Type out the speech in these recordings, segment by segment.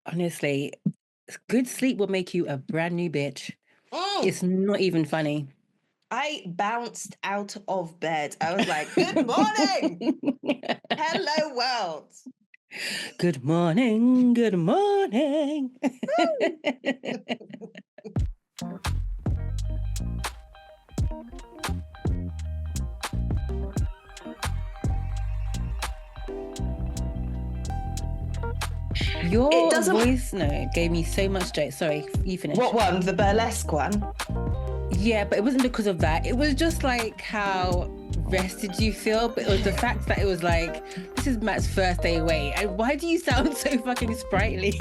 Honestly, good sleep will make you a brand new bitch. It's not even funny. I bounced out of bed. I was like, good morning. Hello, world. Good morning. Good morning. Your voice note gave me so much joy. Sorry, you finish. What one? The burlesque one? Yeah, but it wasn't because of that. It was just like how rested you feel, but it was the fact that it was like, this is Matt's first day away. And why do you sound so fucking sprightly?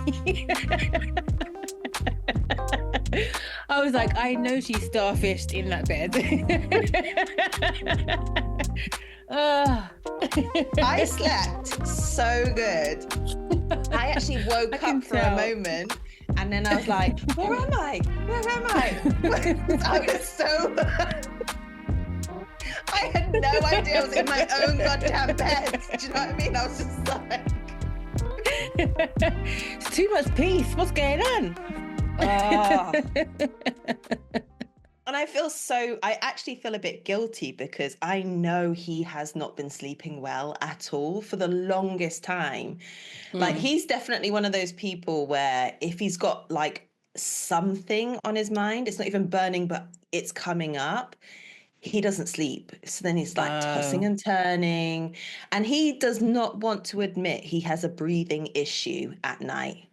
I was like, I know she's starfished in that bed. I slept so good. I actually woke up for a moment and then I was like, where am I? Where am I? I was so... I had no idea I was in my own goddamn bed. Do you know what I mean? I was just like... It's too much peace. What's going on? And I actually feel a bit guilty because I know he has not been sleeping well at all for the longest time. Like, he's definitely one of those people where if he's got like something on his mind, it's not even burning, but it's coming up, he doesn't sleep. So then he's like tossing and turning, and he does not want to admit he has a breathing issue at night.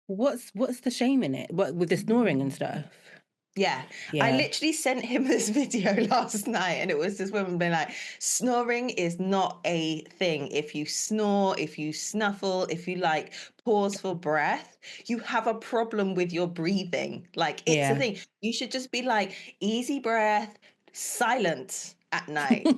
What's the shame in it? What, with the snoring and stuff? Yeah. I literally sent him this video last night and it was this woman being like, snoring is not a thing. If you snore, if you snuffle, if you like pause for breath, you have a problem with your breathing. Like, it's a thing. You should just be like, easy breath, silent at night.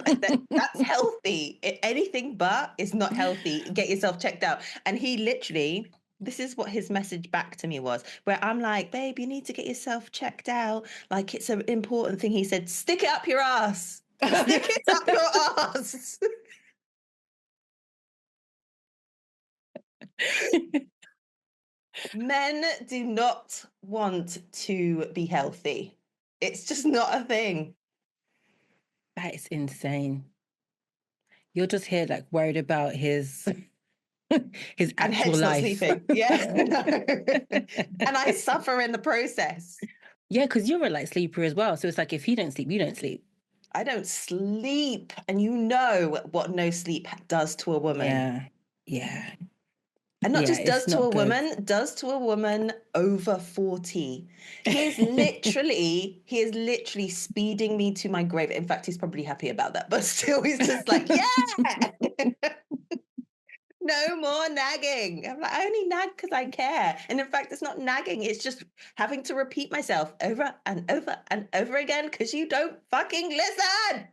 That's healthy. Anything but is not healthy. Get yourself checked out. And he literally... This is what his message back to me was, where I'm like, babe, you need to get yourself checked out. Like, it's an important thing. He said, stick it up your ass. Stick it up your ass. Men do not want to be healthy. It's just not a thing. That is insane. You're just here, like, worried about his actual life. Sleeping. Yeah. And I suffer in the process. Yeah, because you're a light sleeper as well. So it's like, if he don't sleep, you don't sleep. I don't sleep. And you know what no sleep does to a woman. Yeah. And not just does to a woman, does to a woman over 40. He is literally speeding me to my grave. In fact, he's probably happy about that. But still, he's just like, yeah. No more nagging. I'm like, I only nag because I care. And in fact, it's not nagging. It's just having to repeat myself over and over and over again because you don't fucking listen.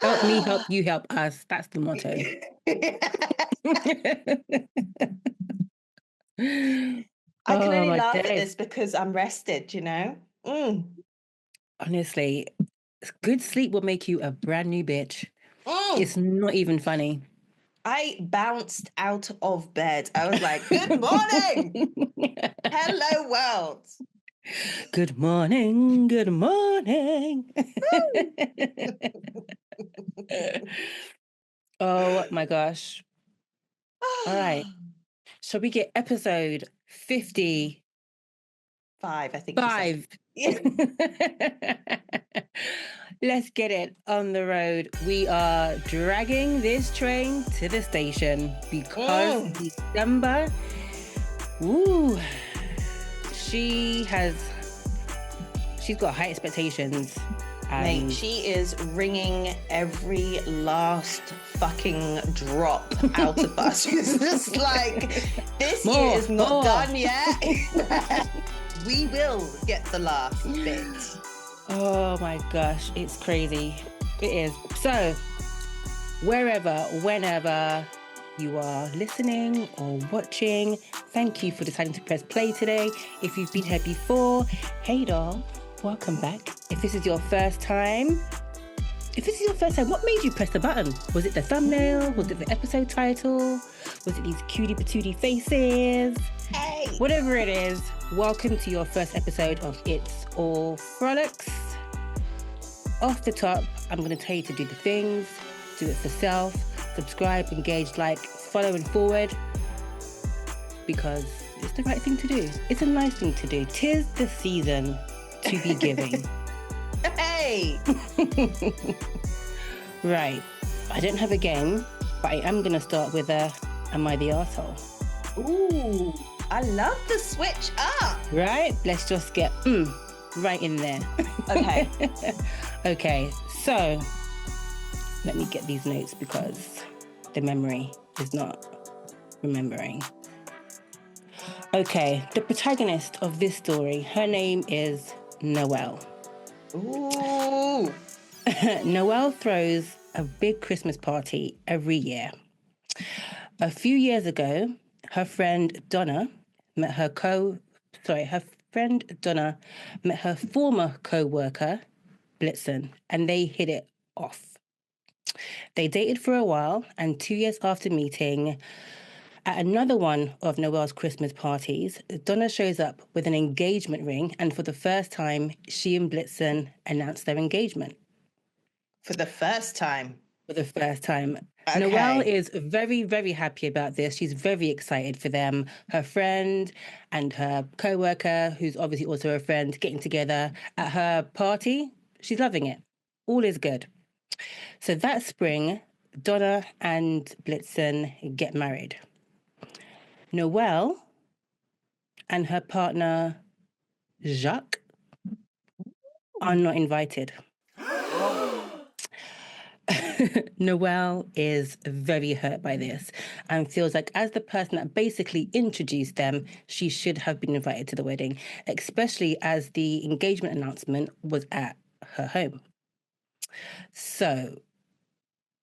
Help me, help you, help us. That's the motto. I can only laugh at this because I'm rested, you know? Honestly, good sleep will make you a brand new bitch. It's not even funny. I bounced out of bed. I was like, good morning. Hello, world. Good morning. Good morning. Oh my gosh. All right. Shall we get episode 55? I think. 5. Yeah. Let's get it on the road. We are dragging this train to the station because December, she's got high expectations. Mate, she is wringing every last fucking drop out of us. She's just like, this year is not done yet. We will get the last bit. Oh my gosh, it's crazy. It is. So, wherever, whenever you are listening or watching, thank you for deciding to press play today. If you've been here before, hey doll, welcome back. If this is your first time, what made you press the button? Was it the thumbnail? Was it the episode title? Was it these cutie patootie faces? Hey! Whatever it is, welcome to your first episode of It's All Frolics. Off the top, I'm going to tell you to do the things, do it for self, subscribe, engage, like, follow and forward, because it's the right thing to do. It's a nice thing to do. 'Tis the season to be giving. Hey! Right. I don't have a game, but I am going to start with Am I the Arsehole? Ooh, I love the switch up. Right? Let's just get right in there. Okay. Okay, so let me get these notes because the memory is not remembering. Okay, the protagonist of this story, her name is Noelle. Ooh. Noelle throws a big Christmas party every year. A few years ago, her friend Donna met her former co-worker, Blitzen, and they hit it off. They dated for a while, and 2 years after meeting, at another one of Noelle's Christmas parties, Donna shows up with an engagement ring, and for the first time, she and Blitzen announced their engagement. For the first time? For the first time. Okay. Noelle is very, very happy about this. She's very excited for them. Her friend and her co-worker, who's obviously also a friend, getting together at her party. She's loving it. All is good. So that spring, Donna and Blitzen get married. Noelle and her partner, Jacques, are not invited. Noelle is very hurt by this and feels like as the person that basically introduced them, she should have been invited to the wedding, especially as the engagement announcement was at her home. So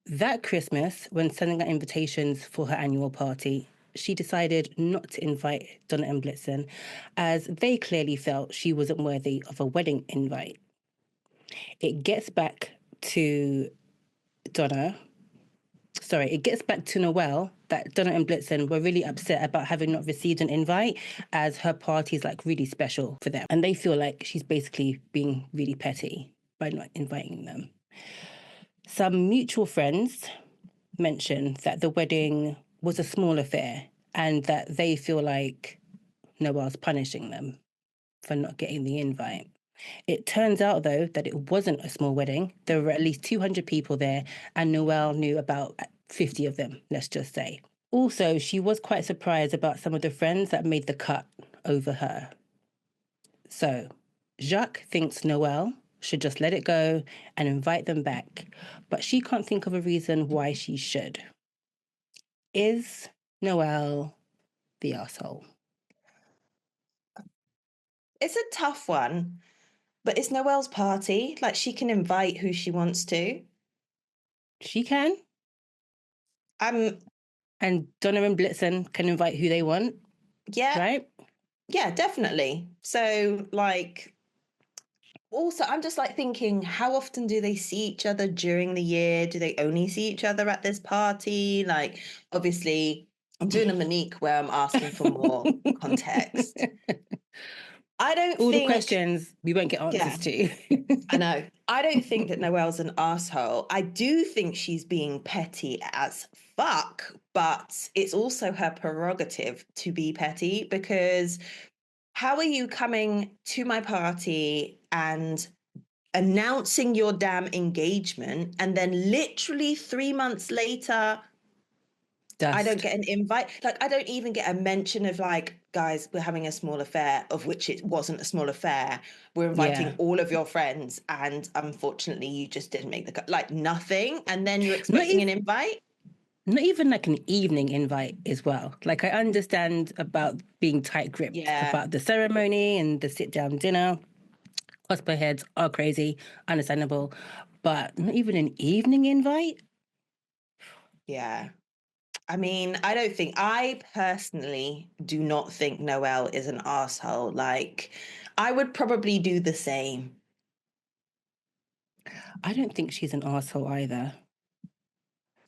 that Christmas, when sending out invitations for her annual party, she decided not to invite Donna and Blitzen as they clearly felt she wasn't worthy of a wedding invite. It gets back to Noelle that Donna and Blitzen were really upset about having not received an invite as her party is like really special for them. And they feel like she's basically being really petty by not inviting them. Some mutual friends mentioned that the wedding was a small affair and that they feel like Noelle's punishing them for not getting the invite. It turns out, though, that it wasn't a small wedding. There were at least 200 people there, and Noelle knew about 50 of them, let's just say. Also, she was quite surprised about some of the friends that made the cut over her. So, Jacques thinks Noelle should just let it go and invite them back, but she can't think of a reason why she should. Is Noelle the arsehole? It's a tough one. But it's Noelle's party. Like, she can invite who she wants to. She can. And Donna and Blitzen can invite who they want. Yeah. Right? Yeah, definitely. So, like, also, I'm just like thinking, how often do they see each other during the year? Do they only see each other at this party? Like, obviously, I'm doing a Monique where I'm asking for more context. I don't All think... the questions we won't get answers to. I know. I don't think that Noelle's an arsehole. I do think she's being petty as fuck, but it's also her prerogative to be petty because how are you coming to my party and announcing your damn engagement and then literally 3 months later... Dust. I don't get an invite. Like, I don't even get a mention of like, guys, we're having a small affair, of which it wasn't a small affair. We're inviting all of your friends. And unfortunately, you just didn't make the cut. Like, nothing. And then you're expecting an invite? Not even like an evening invite as well. Like, I understand about being tight-gripped about the ceremony and the sit-down dinner. Cosplay heads are crazy, understandable. But not even an evening invite? Yeah. I mean, I personally do not think Noelle is an arsehole. Like, I would probably do the same. I don't think she's an arsehole either.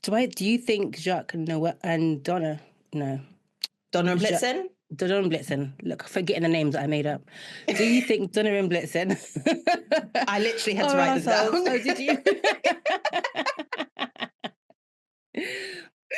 Do you think Jacques and Noelle and Donna No. Donna and Blitzen? Donna and Blitzen. Look, forgetting the names that I made up. Do you think Donna and Blitzen... I literally had to write this down. Oh, did you?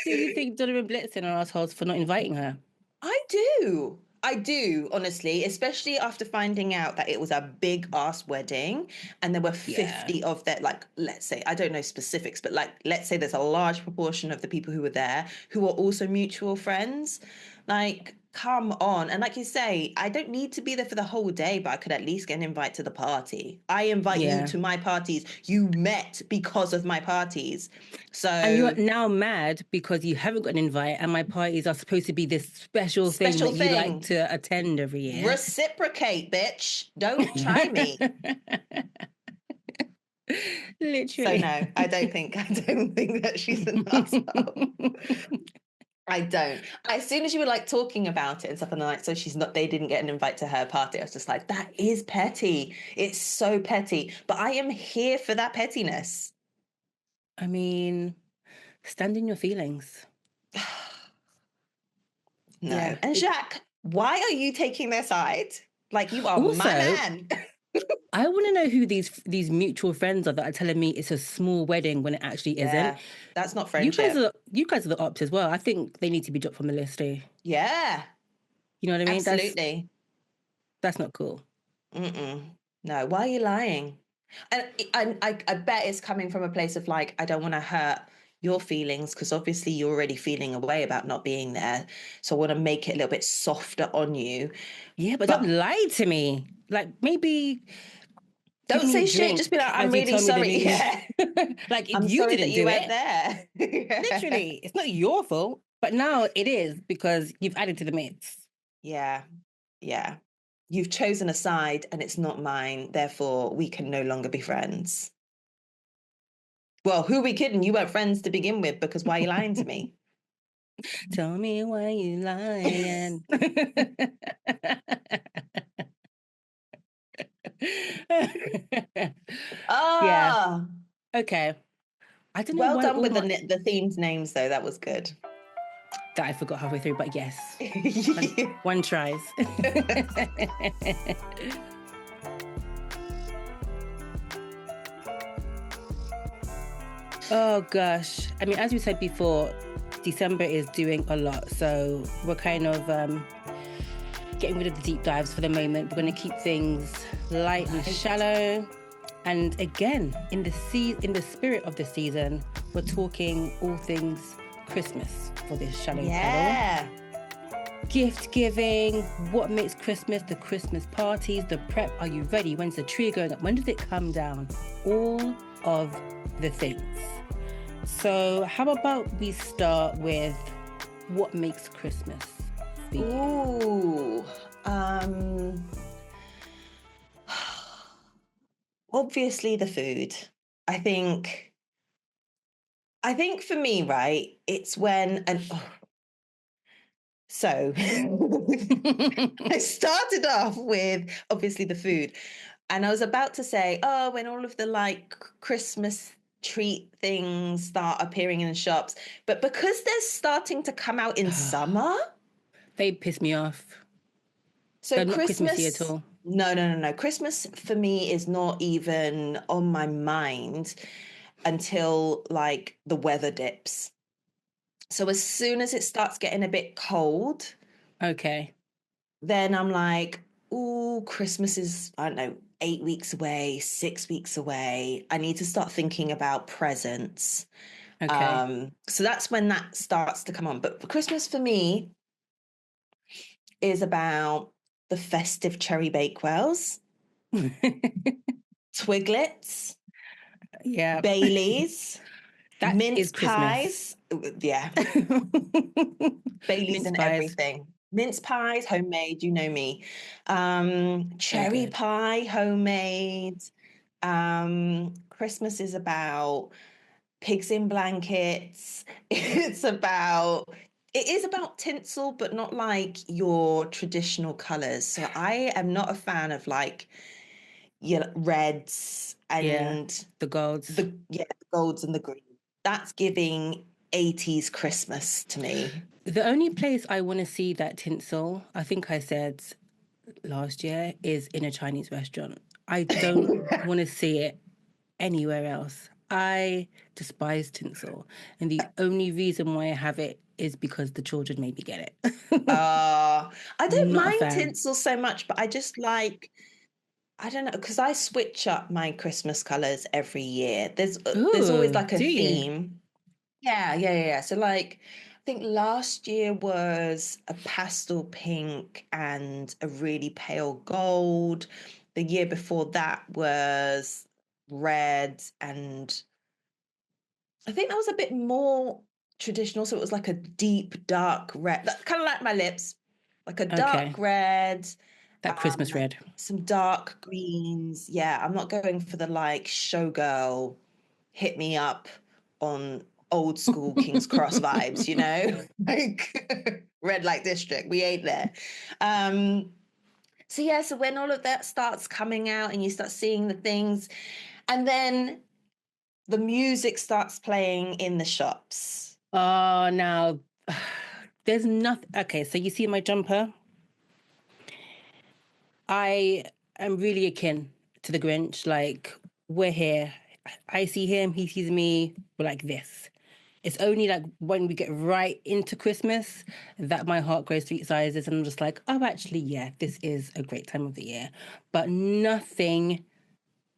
Do you think Donna and Blitzen are assholes for not inviting her? I do, honestly, especially after finding out that it was a big ass wedding and there were 50 of that, like, let's say, I don't know specifics, but like, let's say there's a large proportion of the people who were there who are also mutual friends. Like, come on. And like you say, I don't need to be there for the whole day, but I could at least get an invite to the party. I invite you to my parties. You met because of my parties. So, and you're now mad because you haven't got an invite, and my parties are supposed to be this special thing that you like to attend every year. Reciprocate, bitch. Don't try me. Literally. So no, I don't think that she's an asshole. I don't. As soon as you were like talking about it and stuff, and like, so they didn't get an invite to her party. I was just like, that is petty. It's so petty. But I am here for that pettiness. I mean, stand in your feelings. No. Yeah. And Jacques, why are you taking their side? Like, you are also, my man. I want to know who these mutual friends are that are telling me it's a small wedding when it actually isn't. That's not friendship. You guys are the ops as well. I think they need to be dropped from the list too. Yeah. You know what I mean? Absolutely. That's not cool. No, why are you lying? And I bet it's coming from a place of like, I don't want to hurt your feelings because obviously you're already feeling a way about not being there. So I want to make it a little bit softer on you. Yeah, but don't lie to me. Like, maybe... Don't say shit. Just be like, I'm really sorry. Yeah. Like, if you didn't do it. There. Literally, it's not your fault. But now it is because you've added to the mix. Yeah. Yeah. You've chosen a side and it's not mine. Therefore, we can no longer be friends. Well, who are we kidding? You weren't friends to begin with because why are you lying to me? Tell me why you lying. Yeah. Okay. I don't know. Well done with the themed names, though. That was good. That I forgot halfway through, but yes. One tries. Oh, gosh. I mean, as we said before, December is doing a lot. So we're kind of getting rid of the deep dives for the moment. We're going to keep things light and shallow. And again, in the spirit of the season, we're talking all things Christmas for this shallow paddle. Gift giving, what makes Christmas, the Christmas parties, the prep. Are you ready? When's the tree going up? When does it come down? All of the things. So how about we start with what makes Christmas? Ooh. Obviously the food. I think for me, right, it's when so I started off with obviously the food, and I was about to say, when all of the like Christmas treat things start appearing in the shops, but because they're starting to come out in summer, they piss me off. So they're not Christmassy at all. No. Christmas for me is not even on my mind until like the weather dips. So as soon as it starts getting a bit cold, then I'm like, ooh, Christmas is, I don't know, 8 weeks away, 6 weeks away. I need to start thinking about presents. So that's when that starts to come on. But Christmas for me is about the festive cherry bakewells, Twiglets, Baileys, mince pies. Yeah. Baileys and everything. Mince pies, homemade, you know me. Cherry pie, homemade. Christmas is about pigs in blankets. It is about tinsel, but not like your traditional colours. So I am not a fan of like reds and the golds. The golds and the green. That's giving 80s Christmas to me. The only place I want to see that tinsel, I think I said last year, is in a Chinese restaurant. I don't want to see it anywhere else. I despise tinsel. And the only reason why I have it is because the children made me get it. I don't Not a mind fan. tinsel so much, but I just like, I don't know, because I switch up my Christmas colors every year. There's always Ooh, like a do you? theme. Yeah. So like, I think last year was a pastel pink and a really pale gold. The year before that was red, and I think that was a bit more traditional. So it was like a deep dark red, kind of like my lips, like a Okay. dark red, That Christmas red. some dark greens. Yeah, I'm not going for the like showgirl, hit me up on old school King's Cross vibes, you know, like red light district. We ain't there. So yeah, so when all of that starts coming out and you start seeing the things, and then the music starts playing in the shops. Oh, now there's nothing. Okay, so you see my jumper? I am really akin to the Grinch. Like, we're here. I see him, he sees me. We're like this. It's only like when we get right into Christmas that my heart grows 3 sizes and I'm just like, oh, actually, yeah, this is a great time of the year. But nothing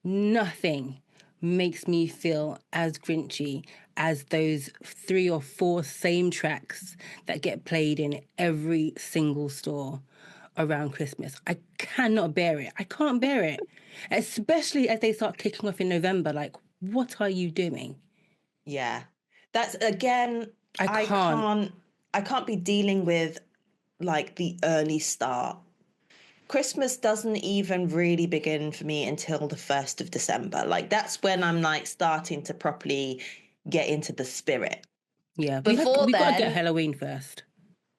makes me feel as grinchy as those 3 or 4 same tracks that get played in every single store around Christmas. I cannot bear it. I can't bear it. Especially as they start kicking off in November. Like, what are you doing? Yeah. That's again, I I can't. can't I can't be dealing with like the early start. Christmas doesn't even really begin for me until the 1st of December. Like that's when I'm like starting to properly get into the spirit. Yeah, Before we got to get then, Halloween first.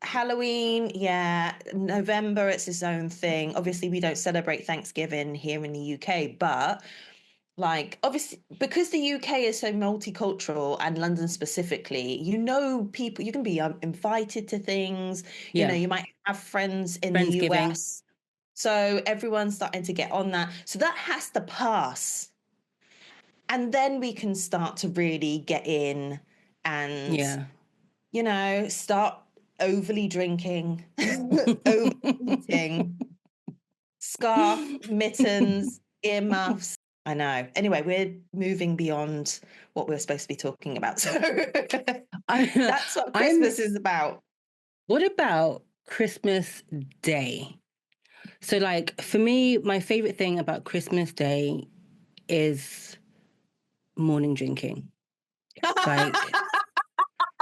Halloween, yeah, November, it's its own thing. Obviously, we don't celebrate Thanksgiving here in the UK, but like obviously because the UK is so multicultural and London specifically, you know, people you can be invited to things, you know, Yeah, you might have friends in the Friendsgiving. US. So everyone's starting to get on that. So that has to pass. And then we can start to really get in and, Yeah. you know, start overly drinking, overeating, scarf, mittens, earmuffs. I know. Anyway, we're moving beyond what we're supposed to be talking about. So I, that's what I'm. Christmas is about. What about Christmas Day? So, like, for me, my favorite thing about Christmas Day is morning drinking. Like,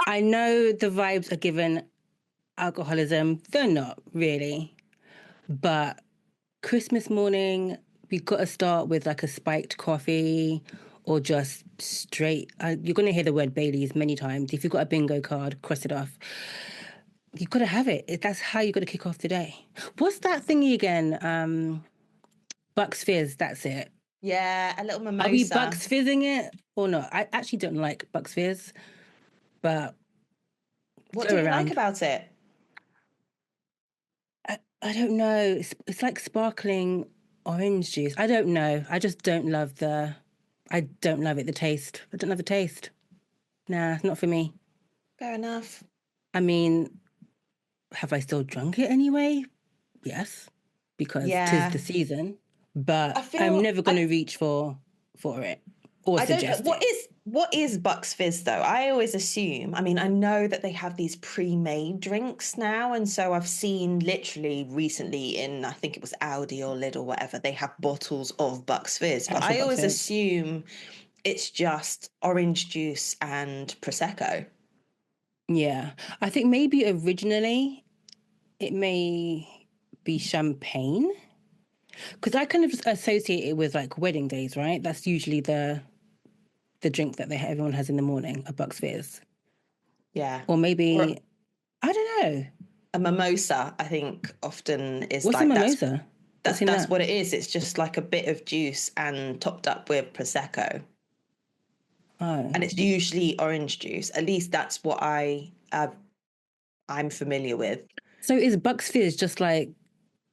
I know the vibes are given alcoholism. They're not really. But Christmas morning, we got to start with like a spiked coffee or just straight. You're going to hear the word Baileys many times. If you've got a bingo card, cross it off. You've got to have it. That's how you got to kick off the day. What's that thingy again? Bucks Fizz, that's it. Yeah, a little Are we mimosa. Bucks Fizzing it or not? I actually don't like Bucks Fizz, but What go do you like around. about it? I don't know. It's like sparkling orange juice. I don't know. I just don't love the. I don't love it. The taste. I don't love the taste. Nah, it's not for me. Fair enough. I mean, have I still drunk it anyway? Yes, because 'tis Yeah. the season. But I I'm feel never going to reach for it or I don't know suggest it. what is Bucks Fizz though? I always assume. I mean, I know that they have these pre-made drinks now, and so I've seen literally recently in I think it was Aldi or Lidl or whatever, they have bottles of Bucks Fizz. But Actual I Bucks always Fizz. assume it's just orange juice and prosecco. Yeah, I think maybe originally it may be champagne because I kind of associate it with like wedding days, right? That's usually the drink that everyone has in the morning, a Bucks Fizz, Yeah. or Or maybe I don't know. a mimosa, I think often is What's a like mimosa? What's in that's that? what it is. It's just like a bit of juice and topped up with prosecco. Oh, And it's usually orange juice. At least that's what I I'm familiar with. So is Bucks Fizz just like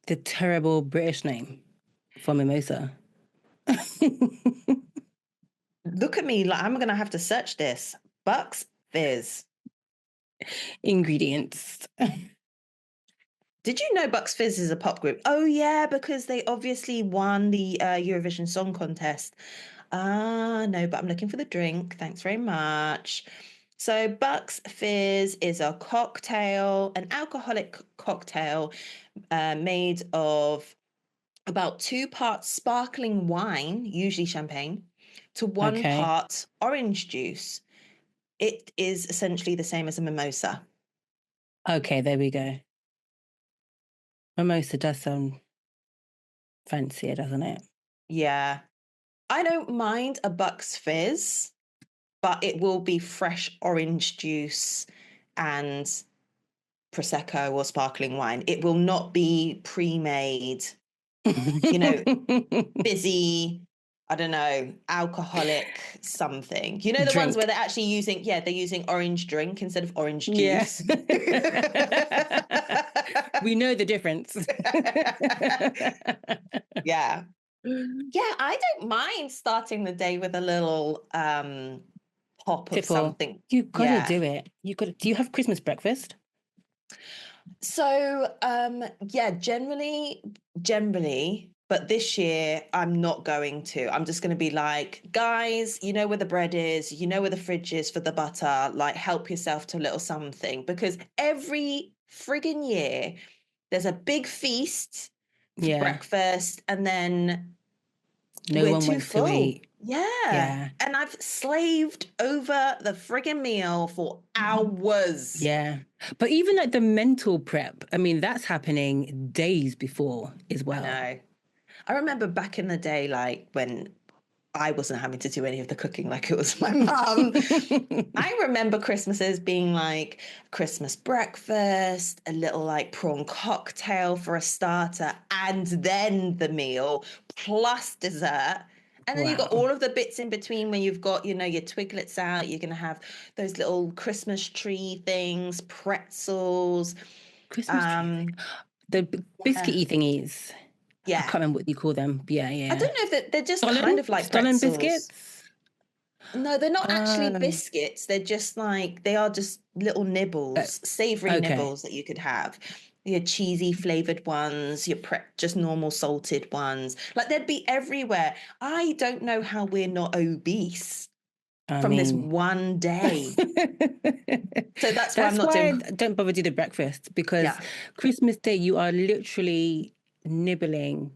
the terrible British name for mimosa? Look at me, like I'm gonna have to search this. Bucks Fizz. Ingredients. Did you know Bucks Fizz is a pop group? Oh yeah, because they obviously won the Eurovision Song Contest. No, but I'm looking for the drink. Thanks very much. So Bucks Fizz is a cocktail, an alcoholic cocktail made of about 2 parts sparkling wine, usually champagne, to 1 part orange juice. It is essentially the same as a mimosa. Okay, there we go. Mimosa does sound fancier, doesn't it? Yeah. I don't mind a Bucks Fizz, but it will be fresh orange juice and Prosecco or sparkling wine. It will not be pre-made, fizzy, I don't know, alcoholic something. You know, the ones where they're actually they're using orange drink instead of orange juice. Yeah. We know the difference. Yeah. Yeah, I don't mind starting the day with a little pop of something. You gotta do it. Do you have Christmas breakfast? So yeah, generally, but this year I'm not going to. I'm just going to be like, guys, you know where the bread is, you know where the fridge is for the butter, like help yourself to a little something, because every friggin' year there's a big feast for breakfast and then we're too full. To eat. Yeah. And I've slaved over the friggin' meal for hours. Yeah. But even like the mental prep, I mean, that's happening days before as well. I know. I remember back in the day, like when I wasn't having to do any of the cooking, like it was my mum. I remember Christmases being like Christmas breakfast, a little like prawn cocktail for a starter, and then the meal plus dessert. And then you've got all of the bits in between where you've got, your twiglets out. You're going to have those little Christmas tree things, pretzels. Christmas tree. The biscuity thingies. Yeah. I can't remember what you call them. Yeah. I don't know if they're just kind of like Stollen biscuits? No, they're not actually biscuits. They're just they are just little nibbles, savory nibbles that you could have. Your cheesy flavored ones, your just normal salted ones. Like they'd be everywhere. I don't know how we're not obese from this one day. So that's why I'm not doing. I don't bother do the breakfast, because Christmas Day you are literally nibbling,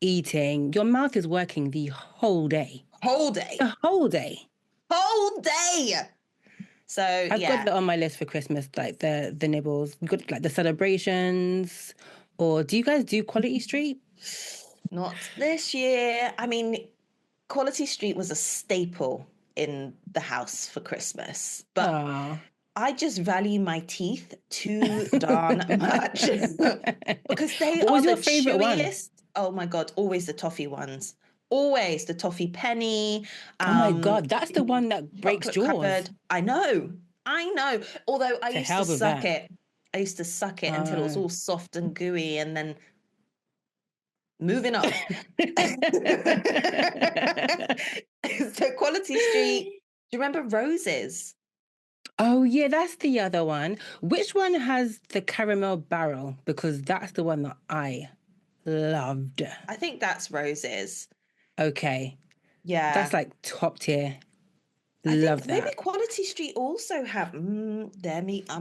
eating. Your mouth is working the whole day. Whole day. The whole day. Whole day. So I've got that on my list for Christmas, like the nibbles. We've got like the celebrations. Or do you guys do Quality Street? Not this year. I mean, Quality Street was a staple in the house for Christmas, but I just value my teeth too darn much because they are the chewiest. Oh my God, always the toffee ones. Always the toffee penny. Oh my God, that's the one that breaks jaws. Cupboard. I know. Although I used to suck it. I used to suck it until it was all soft and gooey, and then moving on. So Quality Street. Do you remember Roses? Oh yeah, that's the other one. Which one has the caramel barrel? Because that's the one that I loved. I think that's Roses. Okay. Yeah. That's like top tier. Love that. Maybe Quality Street also have. I'm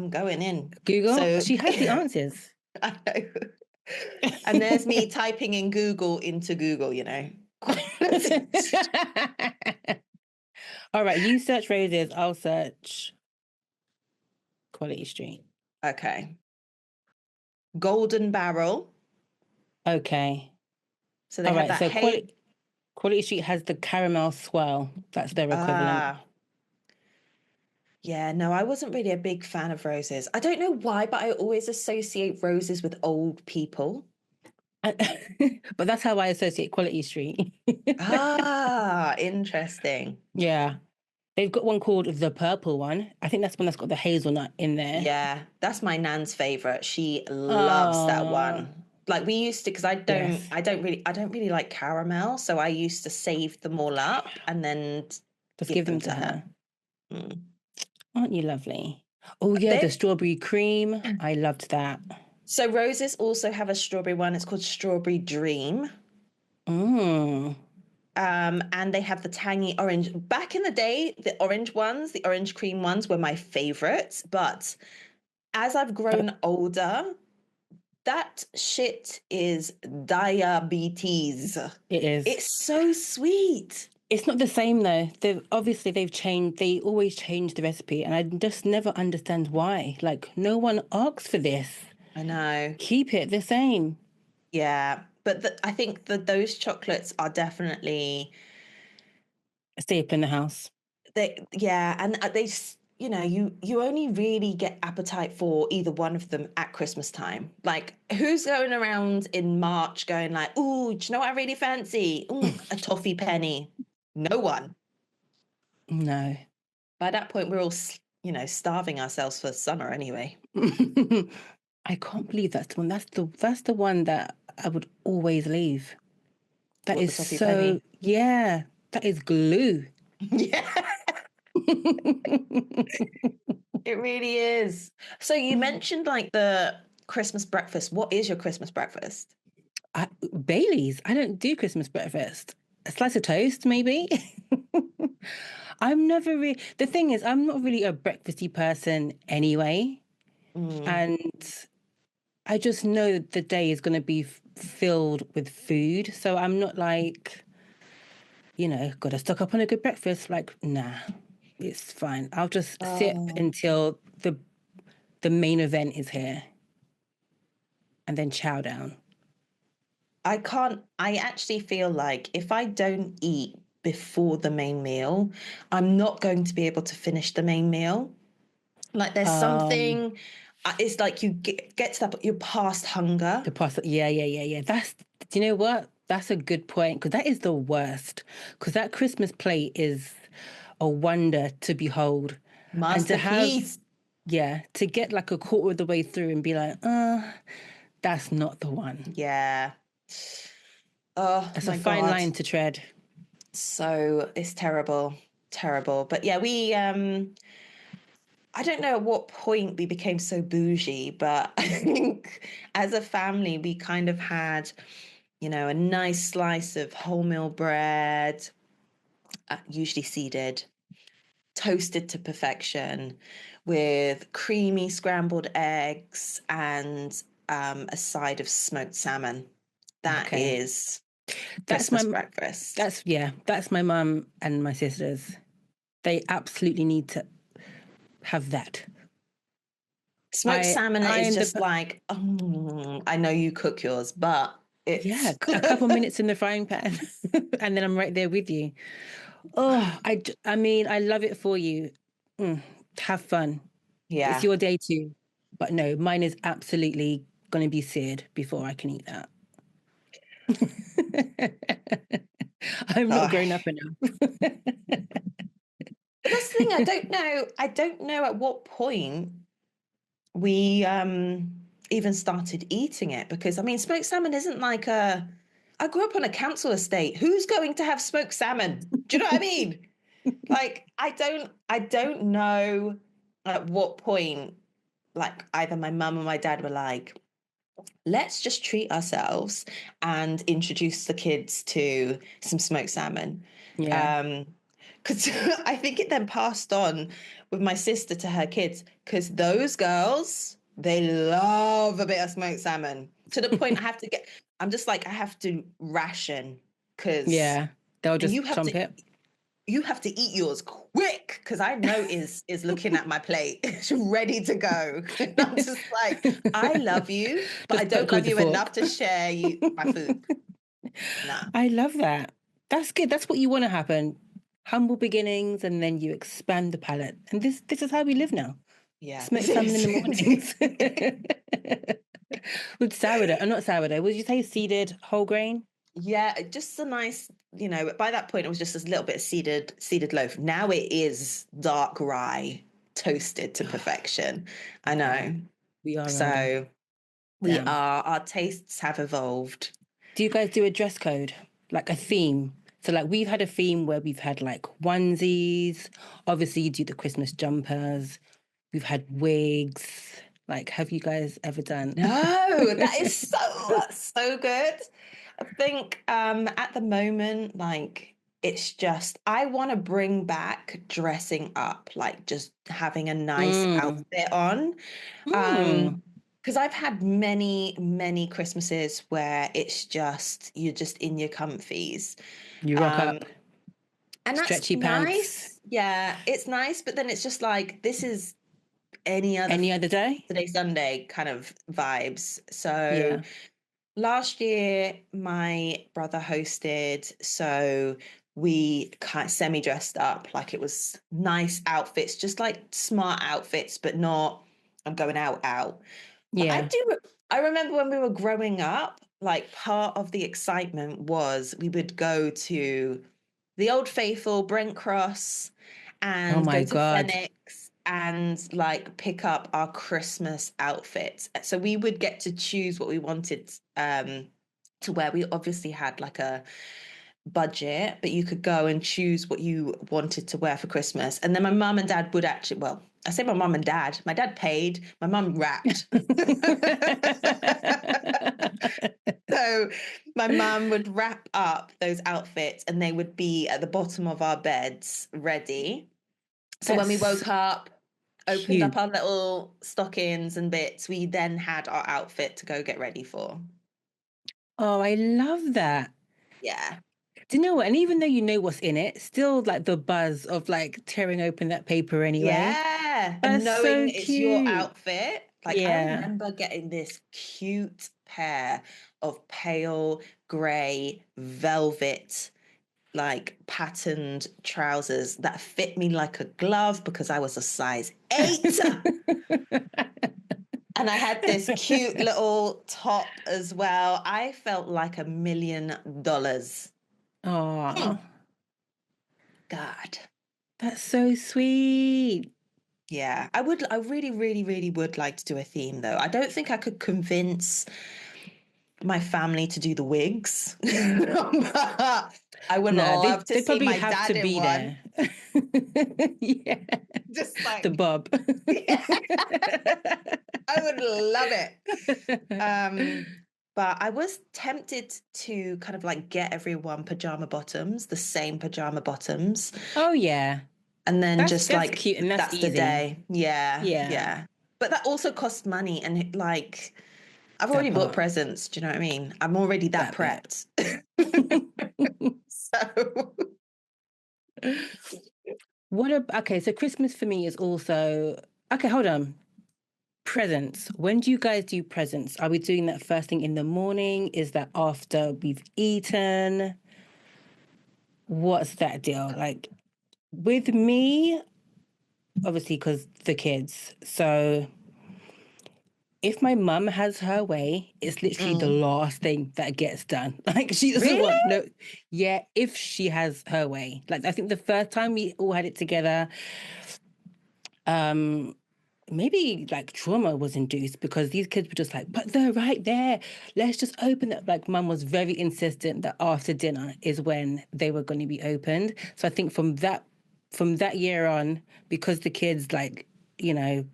going in. Google. So, she has the answers. I know. And there's me typing in Google into Google, All right, you search Roses, I'll search Quality Street. Okay. Golden Barrel. Okay. So they have that. Quality Street has the caramel swirl. That's their equivalent. Yeah, no, I wasn't really a big fan of Roses. I don't know why, but I always associate Roses with old people. But that's how I associate Quality Street. Interesting. Yeah. They've got one called the purple one. I think that's one that's got the hazelnut in there. Yeah, that's my nan's favorite. She loves that Oh, one. Like we used to, because yes. I don't really like caramel, so I used to save them all up and then Just give give them them to to her. her. Mm. Aren't you lovely? Oh, yeah, the They've strawberry cream. I loved that. So roses also have a strawberry one. It's called Strawberry Dream. Mm. And they have the tangy orange. Back in the day, the orange ones, the orange cream ones were my favorites. But as I've grown older, that shit is diabetes. It is. It's so sweet. It's not the same though. They've changed. They always change the recipe, and I just never understand why. Like no one asks for this. I know. Keep it the same. Yeah. But I think that those chocolates are definitely A staple in the house. and you only really get appetite for either one of them at Christmas time. Like who's going around in March going like, "Ooh, do you know what I really fancy? Ooh, a toffee penny." No one. No. By that point we're all starving ourselves for summer anyway. I can't believe that's the one. That's the one that I would always leave. That What, the is toffee so, penny? yeah, that is glue. Yeah, it really is. So you mentioned like the Christmas breakfast. What is your Christmas breakfast? Bailey's. I don't do Christmas breakfast. A slice of toast, maybe. I'm never really. The thing is, I'm not really a breakfasty person anyway, and I just know the day is going to be filled with food. So I'm not like, got to stock up on a good breakfast. Like, nah, it's fine. I'll just sip Oh. until the main event is here, and then chow down. I actually feel like if I don't eat before the main meal, I'm not going to be able to finish the main meal. Like there's Um, something, it's like you get to that, you're past hunger. the pasta. Yeah. Do you know what? That's a good point because that is the worst. Because that Christmas plate is a wonder to behold, and to have, Masterpiece. yeah, to get like a quarter of the way through and be like, that's not the one. Yeah. Oh That's a my fine God. line to tread. So it's terrible, terrible. But yeah, I don't know at what point we became so bougie, but I think as a family, we kind of had, a nice slice of wholemeal bread, usually seeded, toasted to perfection, with creamy scrambled eggs and a side of smoked salmon. That Okay, is that's Christmas breakfast. that's my mum and my sisters. They absolutely need to have that. Smoked salmon I is am just like, I know you cook yours, but yeah, it's a couple minutes in the frying pan, and then I'm right there with you. Oh, I mean, I love it for you. Have fun. It's yeah. your day too. But no, mine is absolutely going to be seared before I can eat that. I'm not Oh. grown up enough. But that's the thing, I don't know at what point we even started eating it, because I mean smoked salmon isn't like I grew up on a council estate. Who's going to have smoked salmon? Do you know what I mean? Like I don't know at what point like either my mum or my dad were like, let's just treat ourselves and introduce the kids to some smoked salmon. Yeah. Because I think it then passed on with my sister to her kids, because those girls, they love a bit of smoked salmon to the point I'm just like, I have to ration, because Yeah. They'll and just chomp it. you have to eat yours quick, because I know is looking at my plate. It's ready to go. And I'm just like, I love you, but I Just don't poke her love with the you enough fork. to share my food. Nah. I love that. That's good. That's what you want to happen. Humble beginnings, and then you expand the palate. And this is how we live now. Yeah. Smoked salmon in the mornings. With sourdough, not sourdough. Would you say seeded whole grain? Yeah, just a nice you know, by that point, it was just this little bit of seeded loaf. Now it is dark rye, toasted to perfection. I know. We are So older. we are. Our tastes have evolved. Do you guys do a dress code? Like a theme? So like we've had a theme where we've had like onesies. Obviously you do the Christmas jumpers. We've had wigs. Like, have you guys ever done? No, that is so good. I think at the moment, like it's just I want to bring back dressing up, like just having a nice outfit on. Because I've had many Christmases where it's just you're just in your comfies. You rock up. And that's stretchy nice. Pants. Yeah, it's nice, but then it's just like this is any other day? Saturday, Sunday kind of vibes. So Yeah. last year my brother hosted, so we kind of semi-dressed up, like it was nice outfits, just like smart outfits, but not I'm going out. But Yeah. I remember when we were growing up, like part of the excitement was we would go to the Old Faithful, Brent Cross, and go to Phoenix and like pick up our Christmas outfits. So we would get to choose what we wanted to wear. We obviously had like a budget, but you could go and choose what you wanted to wear for Christmas. And then my mum and dad would actually, well, I say my mum and dad. My dad paid, my mum wrapped. So my mum would wrap up those outfits and they would be at the bottom of our beds ready. So when we woke up, opened up our little stockings and bits, we then had our outfit to go get ready for. Oh, I love that. Yeah. Do you know what? And even though you know what's in it, still like the buzz of like tearing open that paper anyway. Yeah. That's and knowing so it's your outfit. Like yeah. I remember getting this cute pair of pale grey velvet like patterned trousers that fit me like a glove because I was a size 8. And I had this cute little top as well. I felt like $1 million. Oh, God. That's so sweet. Yeah, I really would like to do a theme though. I don't think I could convince my family to do the wigs. I would love to see my dad in one. Yeah. Just like the bob. Yeah. I would love it. But I was tempted to kind of like get everyone pajama bottoms, the same pajama bottoms. Oh yeah. And then that's like cute and that's the day. Yeah. But that also costs money and like I've already bought presents. Do you know what I mean? I'm already that prepped. So okay, so Christmas for me is also okay, hold on. Presents. When do you guys do presents? Are we doing that first thing in the morning? Is that after we've eaten? What's that deal? Like with me, obviously because the kids. So if my mum has her way, it's literally the last thing that gets done. Like she doesn't want no. Yeah, if she has her way. Like I think the first time we all had it together, maybe like trauma was induced because these kids were just like, but they're right there. Let's just open it. Like mum was very insistent that after dinner is when they were going to be opened. So I think from that year on, because the kids like, you know,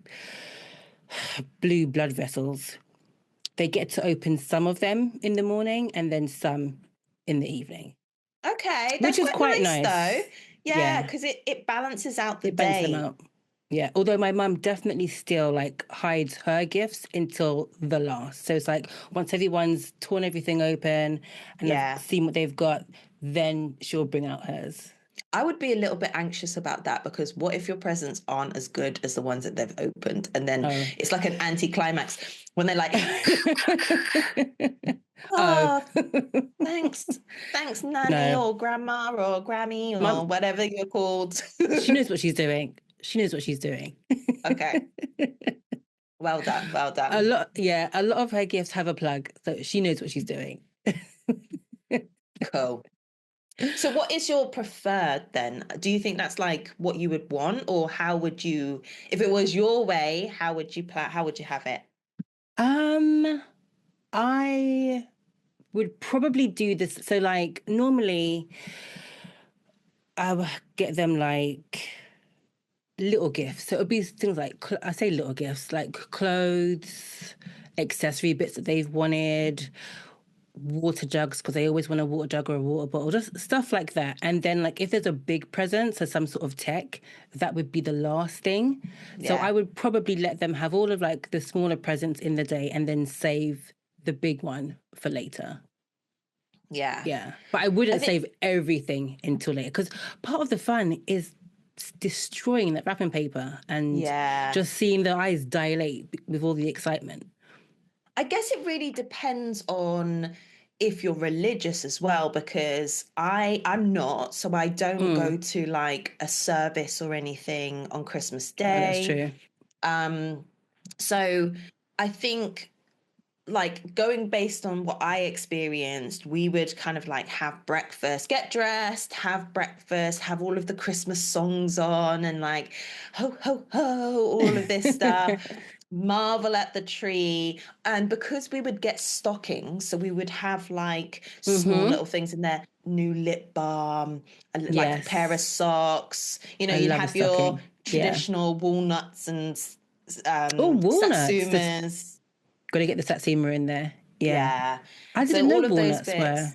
blue blood vessels, they get to open some of them in the morning and then some in the evening. Okay, that's which is quite nice though. Yeah, because it balances out the day. Balances them out. Yeah, although my mum definitely still like hides her gifts until the last. So it's like once everyone's torn everything open and have seen what they've got, then she'll bring out hers. I would be a little bit anxious about that because what if your presents aren't as good as the ones that they've opened? And then it's like an anti-climax when they're like, thanks, Nanny or Grandma or Grammy or whatever you're called. She knows what she's doing. Okay. Well done. A lot of her gifts have a plug, so she knows what she's doing. Cool. So what is your preferred then? Do you think that's like what you would want, or how would you, if it was your way, how would you how would you have it? I would probably do this. So like normally I would get them like little gifts. So it would be things like, I say little gifts, like clothes, accessory bits that they've wanted, water jugs, because they always want a water jug or a water bottle, just stuff like that. And then like if there's a big present, so some sort of tech, that would be the last thing. So I would probably let them have all of like the smaller presents in the day and then save the big one for later. Yeah. But I wouldn't save everything until later, because part of the fun is destroying that wrapping paper and just seeing their eyes dilate with all the excitement. I guess it really depends on if you're religious as well, because I'm not, so I don't go to like a service or anything on Christmas Day. Oh, that's true. So I think like going based on what I experienced, we would kind of like have breakfast, get dressed, have breakfast, have all of the Christmas songs on and like ho, ho, ho, all of this stuff. Marvel at the tree. And because we would get stockings, so we would have like small little things in there, new lip balm, like a pair of socks, you know, you'd have your traditional walnuts and satsumas. Got to get the satsuma in there. Yeah. I didn't know walnuts were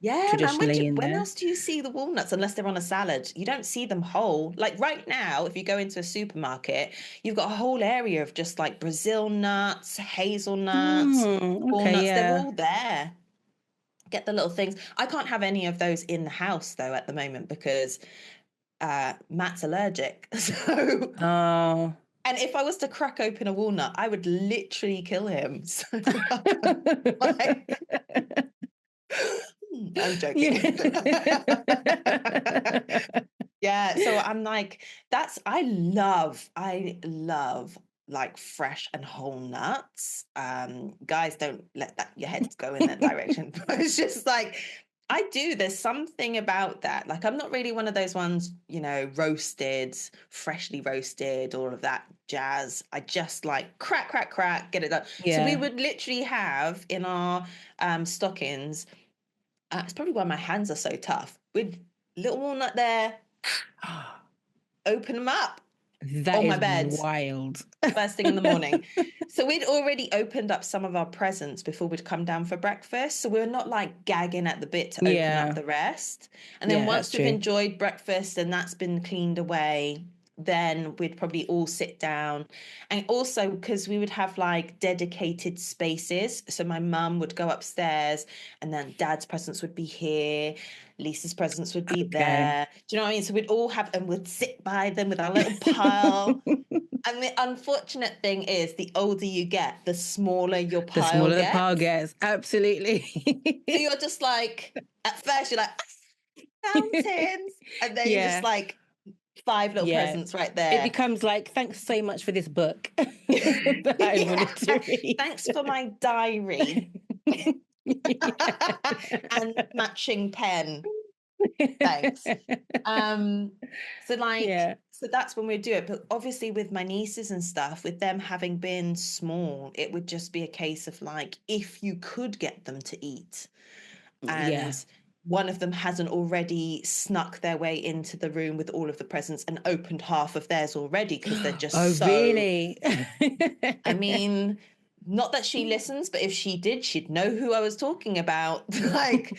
traditionally in there. When else do you see the walnuts unless they're on a salad? You don't see them whole. Like right now, if you go into a supermarket, you've got a whole area of just like Brazil nuts, hazelnuts, walnuts. They're all there. Get the little things. I can't have any of those in the house though at the moment because Matt's allergic. So and if I was to crack open a walnut, I would literally kill him. So, like, I'm joking. Yeah. So I'm like, I love like fresh and whole nuts. Guys, don't let your heads go in that direction. But it's just like, I do. There's something about that. Like, I'm not really one of those ones, you know, roasted, freshly roasted, all of that jazz. I just like crack, get it done. Yeah. So we would literally have in our stockings, it's probably why my hands are so tough, with little walnut there, open them up. That on my bed, wild. First thing in the morning. So we'd already opened up some of our presents before we'd come down for breakfast. So we were not like gagging at the bit to open up the rest. And then once we've enjoyed breakfast and that's been cleaned away, then we'd probably all sit down. And also because we would have like dedicated spaces. So my mum would go upstairs and then dad's presents would be here. Lisa's presents would be there. Do you know what I mean? So we'd all have, and we'd sit by them with our little pile. And the unfortunate thing is, the older you get, the smaller your pile gets. The smaller the pile gets, absolutely. So you're just like, at first you're like, mountains. And then you're just like, 5 little presents right there. It becomes like, thanks so much for this book that I wanted to read. Thanks for my diary. And matching pen. Thanks. So like, so that's when we do it. But obviously with my nieces and stuff, with them having been small, it would just be a case of like, if you could get them to eat and one of them hasn't already snuck their way into the room with all of the presents and opened half of theirs already because they're just really? I mean, not that she listens, but if she did, she'd know who I was talking about. Like,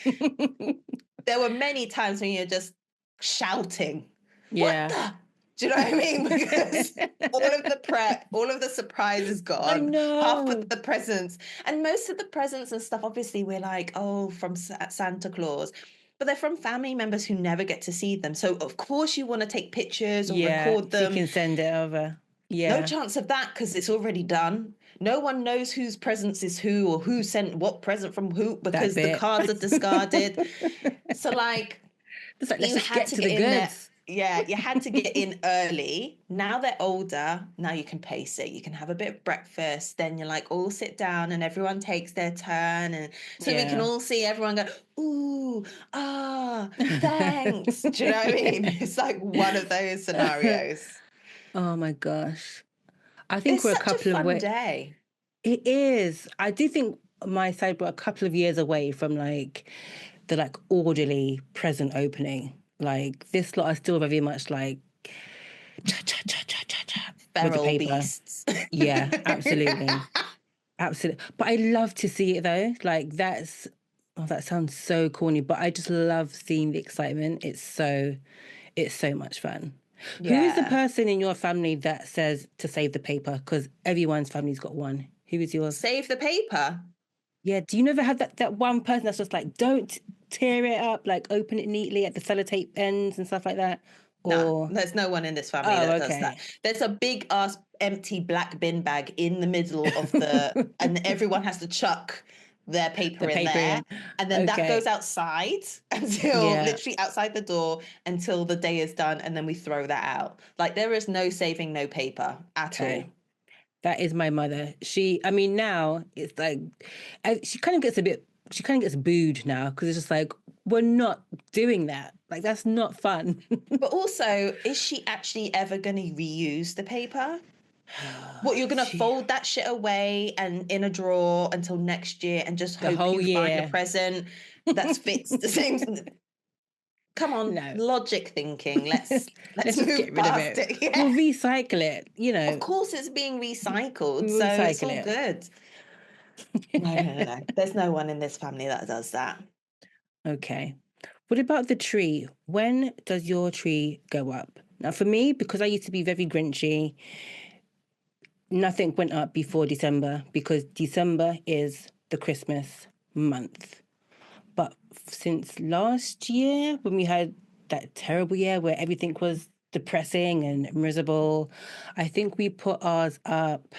there were many times when you're just shouting, what the? Do you know what I mean? Because all of the prep, all of the surprise is gone. I know. Half of the presents. And most of the presents and stuff, obviously, we're like, oh, from Santa Claus. But they're from family members who never get to see them. So, of course, you want to take pictures or record them. So you can send it over. Yeah. No chance of that because it's already done. No one knows whose presents is who or who sent what present from who because the cards are discarded. So, like, it's like, let's just get to the goods. Yeah, you had to get in early. Now they're older. Now you can pace it. You can have a bit of breakfast. Then you're like all sit down and everyone takes their turn. And so we can Yeah. all see everyone go, ooh, thanks. Do you know what I mean? It's like one of those scenarios. Oh my gosh. I think It's we're a such a couple of fun ways. day. It is. I do think my side we're a couple of years away from like the like orderly present opening. Like this lot are still very much like cha cha cha cha cha cha with the Feral paper. beasts. Yeah, absolutely. Absolutely. But I love to see it though. Like that's oh, that sounds so corny, but I just love seeing the excitement. It's so much fun. Who is the Yeah. person in your family that says to save the paper? Because everyone's family's got one. Who is yours? Save the paper. Yeah. Do you never have that one person that's just like, don't tear it up, like open it neatly at the sellotape ends and stuff like that? No, Or there's no one in this family oh, that does that. okay. There's a big ass empty black bin bag in the middle of and everyone has to chuck their paper The in paper there. in. And then that Okay. goes outside until Yeah. literally outside the door until the day is done. And then we throw that out. Like there is no saving no paper at all. Okay. That is my mother. I mean, now it's like, she kind of gets booed now because it's just like, we're not doing that. Like, that's not fun. But also, is she actually ever going to reuse the paper? What, you're going to she, fold that shit away and in a drawer until next year and just the hope whole you find a year. present that fits the same? Come on, No. logic thinking. Let's Let's just get move rid of past it. it. Yeah. We'll recycle it, Of course it's being recycled, we'll so it's recycle all it. good. No, no, no, no. There's no one in this family that does that. Okay. What about the tree? When does your tree go up? Now, for me, because I used to be very grinchy, nothing went up before December because December is the Christmas month. But since last year, when we had that terrible year where everything was depressing and miserable, I think we put ours up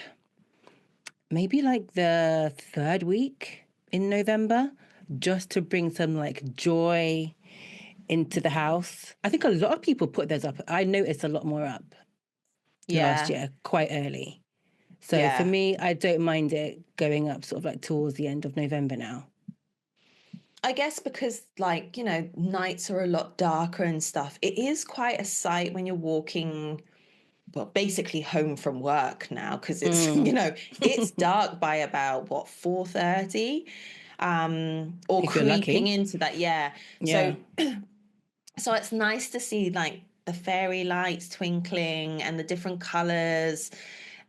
maybe like the third week in November, just to bring some like joy into the house. I think a lot of people put theirs up. I noticed a lot more up last Yeah. year, quite early. So for Yeah. me, I don't mind it going up sort of like towards the end of November now. I guess because, like, nights are a lot darker and stuff. It is quite a sight when you're walking, well, basically home from work now, because it's, it's dark by about what, 4:30, or If you're creeping lucky. into that. Yeah. Yeah. So, so it's nice to see like the fairy lights twinkling and the different colors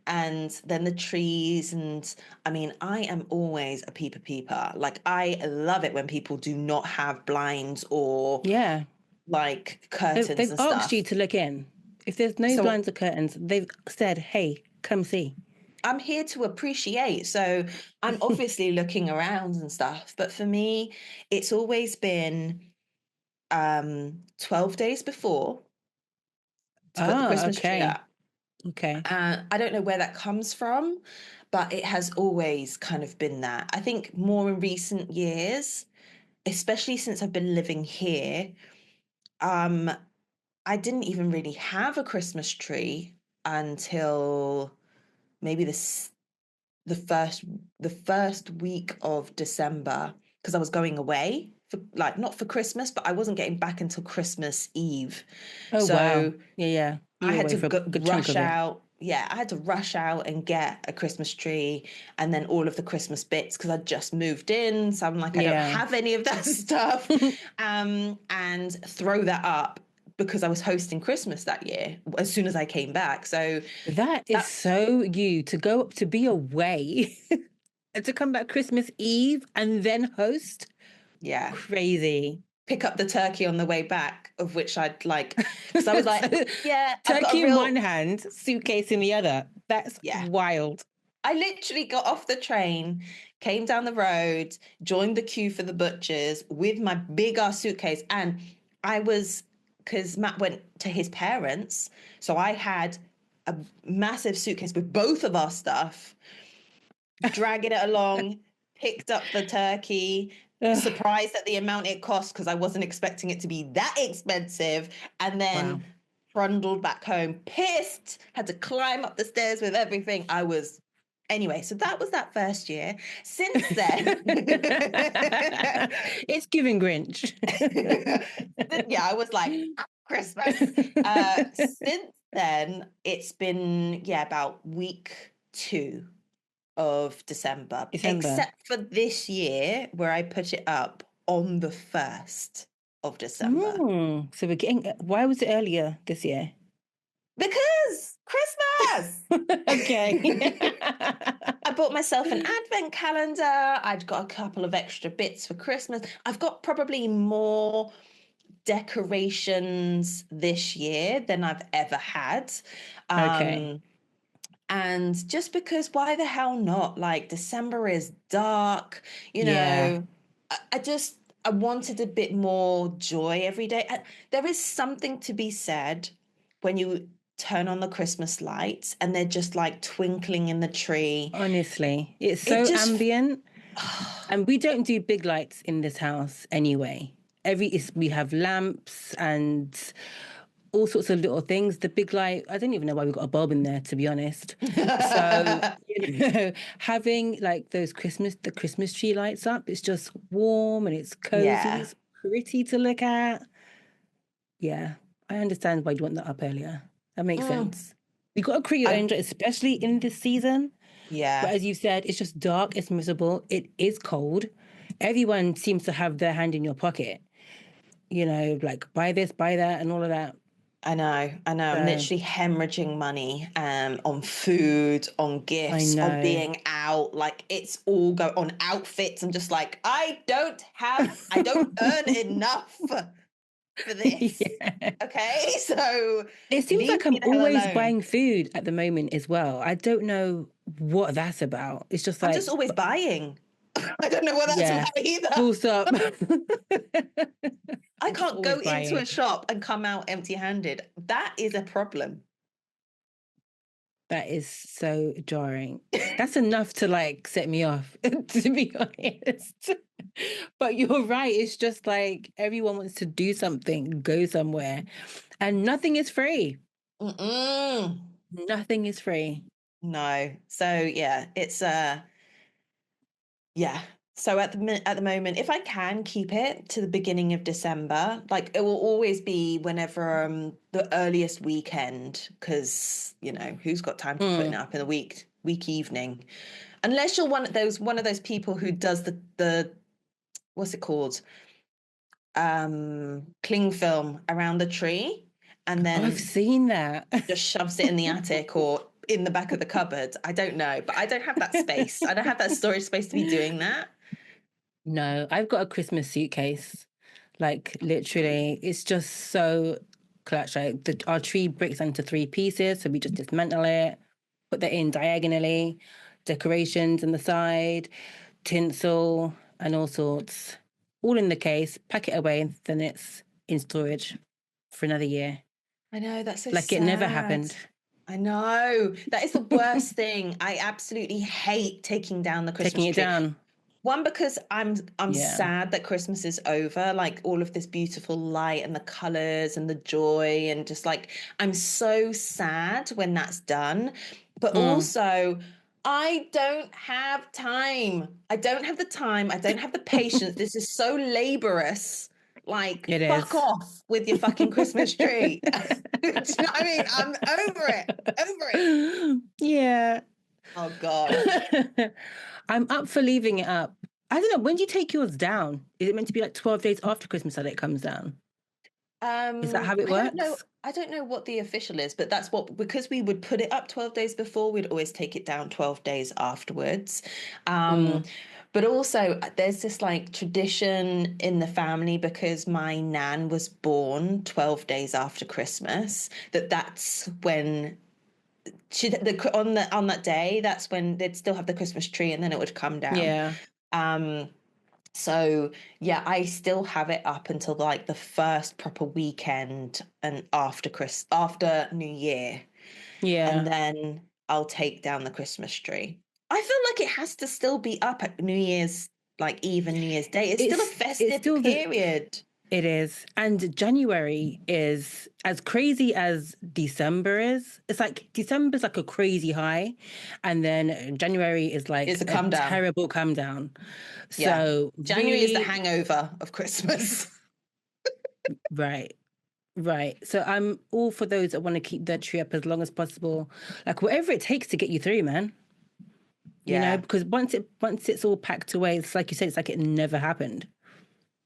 and then the trees. And I mean, I am always a peeper. Like I love it when people do not have blinds or Yeah. like curtains They've and asked you stuff. to look in. If there's no So blinds or curtains, they've said, hey, come see. I'm here to appreciate. So I'm obviously looking around and stuff. But for me, it's always been 12 days before to put the Ah, Christmas tree okay. up. Okay. I don't know where that comes from, but it has always kind of been that. I think more in recent years, especially since I've been living here, um, I didn't even really have a Christmas tree until maybe the first week of December, because I was going away for like not for Christmas, but I wasn't getting back until Christmas Eve. Oh, wow. So Yeah, yeah. You I were had away to for a good chunk rush of it. out. Yeah, I had to rush out and get a Christmas tree and then all of the Christmas bits because I just moved in. So I'm like, I don't Yeah. have any of that stuff. And throw that up because I was hosting Christmas that year as soon as I came back. So That is that, so you to go up to be away and to come back Christmas Eve and then host. yeah, Crazy. pick up the turkey on the way back, of which I'd like, because I was like, yeah, I've got Turkey a in one real, hand, suitcase in the other. That's yeah. wild. I literally got off the train, came down the road, joined the queue for the butchers with my big ass suitcase. And I was, because Matt went to his parents. So I had a massive suitcase with both of our stuff, dragging it along, picked up the turkey, surprised at the amount it cost because I wasn't expecting it to be that expensive. And then trundled back home, pissed, had to climb up the stairs with everything. Anyway, so that was that first year. Since then, it's giving Grinch. Yeah, I was like, Christmas. Since then, it's been, about week 2 of December, except for this year where I put it up on the 1st of December. So we're getting, why was it earlier this year? Because Christmas. Okay. I bought myself an advent calendar. I'd got a couple of extra bits for Christmas. I've got probably more decorations this year than I've ever had. Okay. And just because, why the hell not? Like, December is dark, you know. I wanted a bit more joy every day. There is something to be said when you turn on the Christmas lights and they're just like twinkling in the tree. Honestly, it's so ambient. And we don't do big lights in this house anyway. We have lamps and all sorts of little things. The big light, I don't even know why we got a bulb in there, to be honest. So, having like the Christmas tree lights up, it's just warm and it's cozy. Yeah. It's pretty to look at. Yeah, I understand why you want that up earlier. That makes sense. You got to create your own, especially in this season. Yeah. But as you said, it's just dark, it's miserable, it is cold. Everyone seems to have their hand in your pocket. Like buy this, buy that, and all of that. I know. So, I'm literally hemorrhaging money on food, on gifts, on being out. Like, it's all go on outfits. I'm just like, I don't earn enough for this. Okay, so it seems like I'm always buying food at the moment as well. I don't know what that's about. It's just like I'm just always buying. I don't know what that's about either. Full stop. I can't go into a shop and come out empty-handed. That is a problem. That is so jarring. That's enough to like set me off, to be honest. But you're right. It's just like everyone wants to do something, go somewhere, and nothing is free. Nothing is free. No. So yeah, it's So at the moment, if I can keep it to the beginning of December, like it will always be whenever the earliest weekend, because who's got time to put it up in the week evening, unless you're one of those people who does the what's it called, cling film around the tree, and then I've seen that, just shoves it in the attic or in the back of the cupboard. I don't know, but I don't have that space. I don't have that storage space to be doing that. No, I've got a Christmas suitcase. Like, literally, it's just so clutch. Like, our tree breaks into 3 pieces, so we just dismantle it, put that in diagonally, decorations on the side, tinsel, and all sorts. All in the case, pack it away, and then it's in storage for another year. I know, that's so like sad. It never happened. I know. That is the worst thing. I absolutely hate taking down the Christmas tree. Taking it down. One, because I'm sad that Christmas is over, like all of this beautiful light and the colors and the joy, and just like, I'm so sad when that's done. But also, I don't have time. I don't have the time. I don't have the patience. This is so laborious. Like, fuck off with your fucking Christmas tree. Do you know what I mean? I'm over it. Yeah. Oh, God. I'm up for leaving it up. I don't know. When do you take yours down? Is it meant to be like 12 days after Christmas that it comes down? Is that how it works? I don't know what the official is, but that's because we would put it up 12 days before, we'd always take it down 12 days afterwards. But also there's this like tradition in the family, because my nan was born 12 days after Christmas, that's when on that day, that's when they'd still have the Christmas tree, and then it would come down. Yeah. So yeah, I still have it up until like the first proper weekend and after New Year. Yeah. And then I'll take down the Christmas tree. I feel like it has to still be up at New Year's like even New Year's Day. It's still a festive period. It is. And January is as crazy as December is. It's like December's like a crazy high. And then January is like it's a terrible come down. So January is the hangover of Christmas. Right. So I'm all for those that want to keep their tree up as long as possible. Like whatever it takes to get you through, man. You know, because once it's all packed away, it's like you said, it's like it never happened.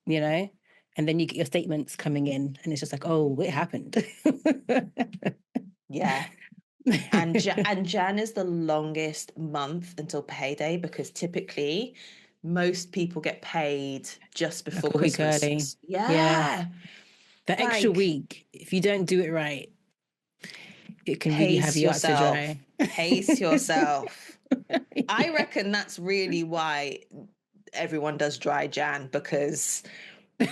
You know? And then you get your statements coming in and it's just like, oh, it happened. Yeah. And Jan is the longest month until payday because typically most people get paid just before like Christmas. Early. Yeah. The extra week, if you don't do it right, it can really have you out to dry. Pace yourself. I reckon that's really why everyone does dry Jan, because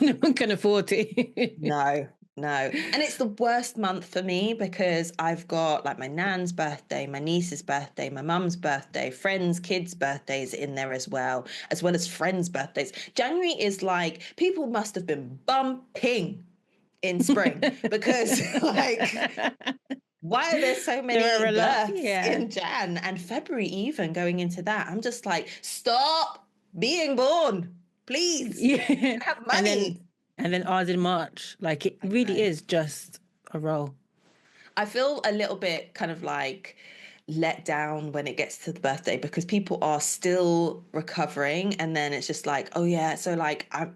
no one can afford it. No. And it's the worst month for me because I've got like my nan's birthday, my niece's birthday, my mum's birthday, friends' kids' birthdays in there as well as friends' birthdays. January is like, people must have been bumping in spring because like, why are there so many births in Jan and February even going into that? I'm just like, stop being born, please. Have money. And then ours in March. Like it really is just a roll. I feel a little bit kind of like let down when it gets to the birthday because people are still recovering, and then it's just like, oh yeah, so like I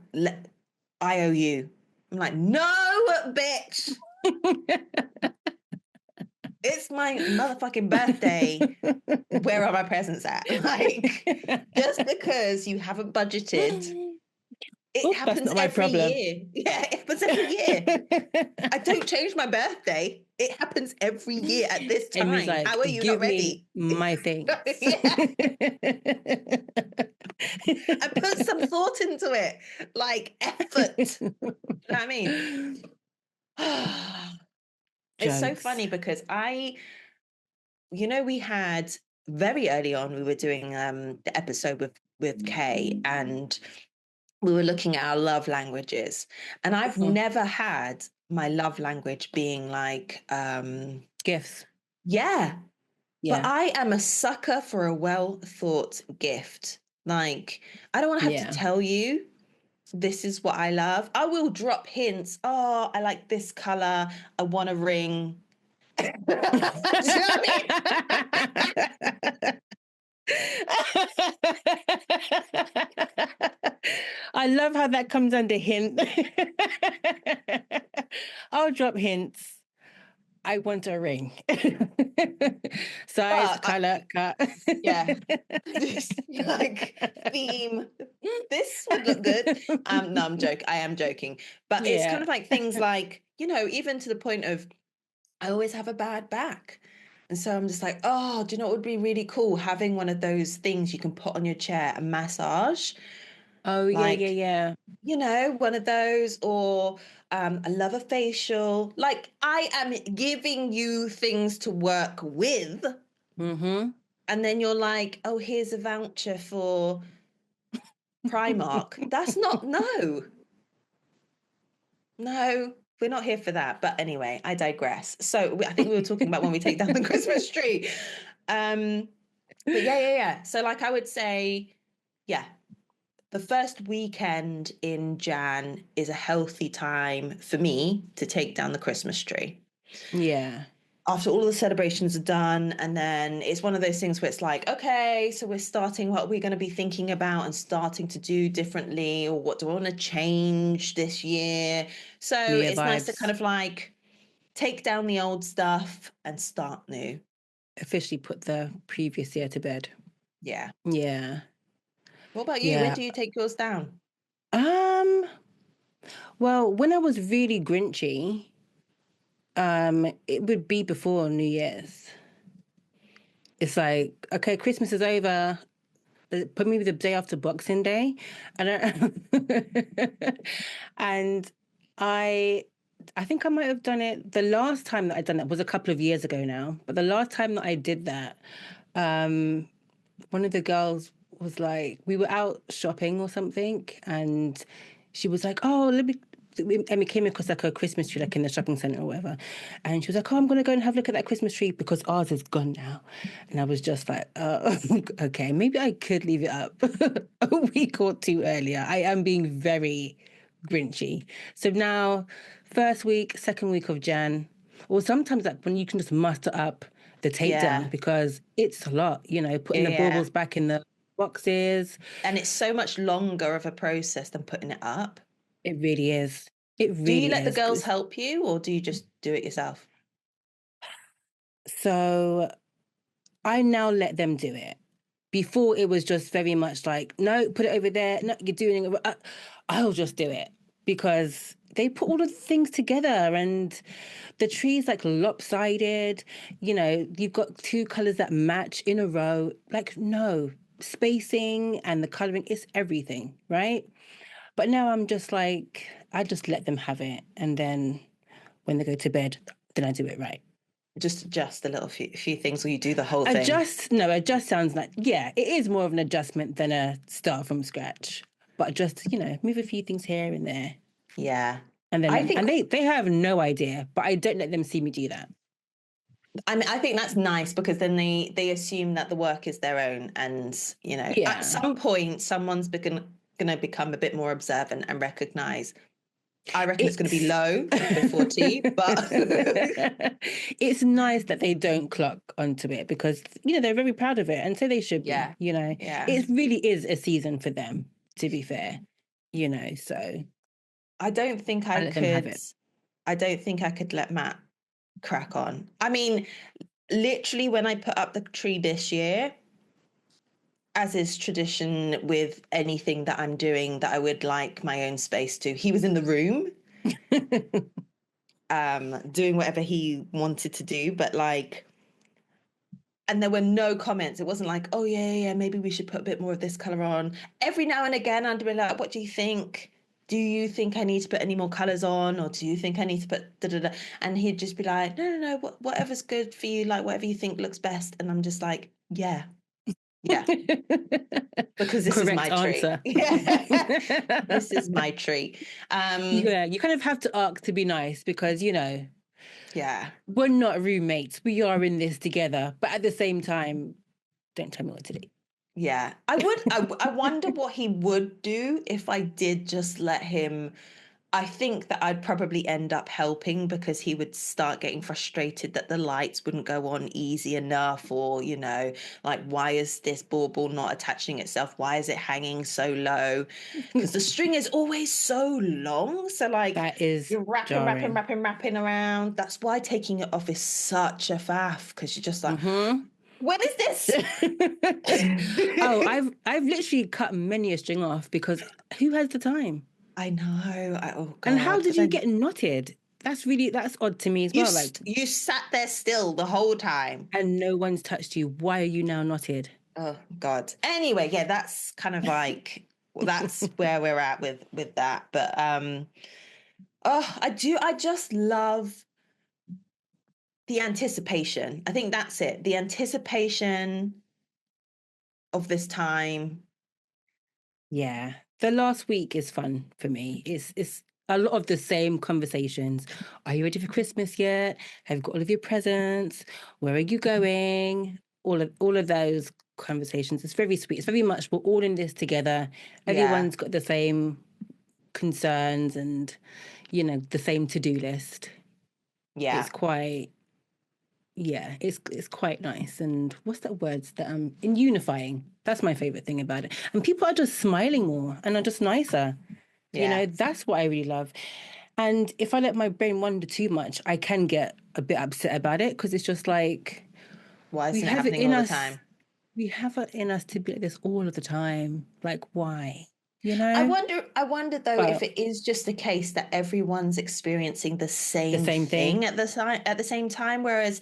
owe you. I'm like, no, bitch. It's my motherfucking birthday. Where are my presents at? Like, just because you haven't budgeted, it happens every year. Yeah, it happens every year. I don't change my birthday. It happens every year at this time. Like, how are you not ready? My thing. I put some thought into it, like effort. You know what I mean? It's so funny because we had very early on, we were doing the episode with Kay, and we were looking at our love languages. And I've never had my love language being like gifts. Yeah. But I am a sucker for a well-thought gift. Like, I don't want to have to tell you this is what I love. I will drop hints. Oh, I like this color. I want a ring. Do you know what I mean? I love how that comes under hint. I'll drop hints. I want a ring. Size, color, cut. Yeah. Like theme. This would look good. No, I'm joking. I am joking. But it's kind of like things like, even to the point of I always have a bad back. And so I'm just like, oh, do you know what would be really cool? Having one of those things you can put on your chair and massage. Oh, yeah. One of those, or I love a facial. Like, I am giving you things to work with. Mm-hmm. And then you're like, oh, here's a voucher for Primark. That's not, no, we're not here for that. But anyway, I digress. So I think we were talking about when we take down the Christmas tree. But yeah. So like I would say, the first weekend in Jan is a healthy time for me to take down the Christmas tree. Yeah. After all the celebrations are done, and then it's one of those things where it's like, okay, so we're starting, what are we going to be thinking about and starting to do differently, or what do I want to change this year? So it's nice to kind of like take down the old stuff and start new. Officially put the previous year to bed. Yeah. What about you? When do you take yours down? Well, when I was really grinchy, it would be before New Year's. It's like, okay, Christmas is over. Put me the day after Boxing Day. And I think I might have done it. The last time that I'd done it was a couple of years ago now. But the last time that I did that, one of the girls was like, we were out shopping or something, and she was like, oh, and we came across like a Christmas tree, like in the shopping centre or whatever. And she was like, oh, I'm going to go and have a look at that Christmas tree because ours is gone now. And I was just like, okay, maybe I could leave it up a week or two earlier. I am being very Grinchy. So now, first week, second week of Jan, or sometimes like when you can just muster up the takedown because it's a lot, putting the baubles back in the boxes. And it's so much longer of a process than putting it up. It really is. It really is. Do you let the girls help you or do you just do it yourself? So I now let them do it. Before it was just very much like, no, put it over there. No, you're doing it. I'll just do it because they put all of the things together and the tree's like lopsided. You've got two colors that match in a row. Like, no, spacing and the coloring is everything, right? But now I'm just like, I just let them have it. And then when they go to bed, then I do it right. Just adjust a little few things, or you do the whole thing? Adjust sounds like, it is more of an adjustment than a start from scratch. But just, move a few things here and there. Yeah. And then they have no idea, but I don't let them see me do that. And I think that's nice because then they assume that the work is their own. And, at some point, someone's going to become a bit more observant and recognize. I reckon it's going to be low before tea, but it's nice that they don't clock onto it because, they're very proud of it and so they should be, It really is a season for them, to be fair, so. I don't think I don't think I could let Matt crack on. I mean, literally when I put up the tree this year, as is tradition with anything that I'm doing that I would like my own space to, he was in the room doing whatever he wanted to do, but and there were no comments. It wasn't like, oh yeah, maybe we should put a bit more of this color on. Every now and again I'd be like, what do you think? Do you think I need to put any more colors on, or do you think I need to put da-da-da? And he'd just be like, no, whatever's good for you, like whatever you think looks best. And I'm just like, yeah, because this is my answer. Tree. Yeah, this is my tree. You kind of have to ask to be nice because we're not roommates. We are in this together, but at the same time, don't tell me what to do. Yeah, I wonder what he would do if I did just let him. I think that I'd probably end up helping because he would start getting frustrated that the lights wouldn't go on easy enough, or, like, why is this bauble not attaching itself? Why is it hanging so low? Because the string is always so long. So, like, that is you're wrapping around. That's why taking it off is such a faff, because you're just like, when is this? I've literally cut many a string off because who has the time? I know. Oh God. And how did you get knotted? That's odd to me as well. Like, you sat there still the whole time and no one's touched you. Why are you now knotted? Oh God. Anyway, yeah, that's kind of like that's where we're at with that. But I just love the anticipation. I think that's it. The anticipation of this time. Yeah. The last week is fun for me. It's a lot of the same conversations. Are you ready for Christmas yet? Have you got all of your presents? Where are you going? All of those conversations. It's very sweet. It's very much we're all in this together. Everyone's got the same concerns and the same to-do list. Yeah. It's quite it's quite nice. And what's that word that in unifying? That's my favorite thing about it. And people are just smiling more and are just nicer. Yeah. That's what I really love. And if I let my brain wander too much, I can get a bit upset about it because it's just like, why isn't it happening all the time? We have it in us to be like this all of the time. Like, why? I wonder though if it is just a case that everyone's experiencing the same thing at the same time, whereas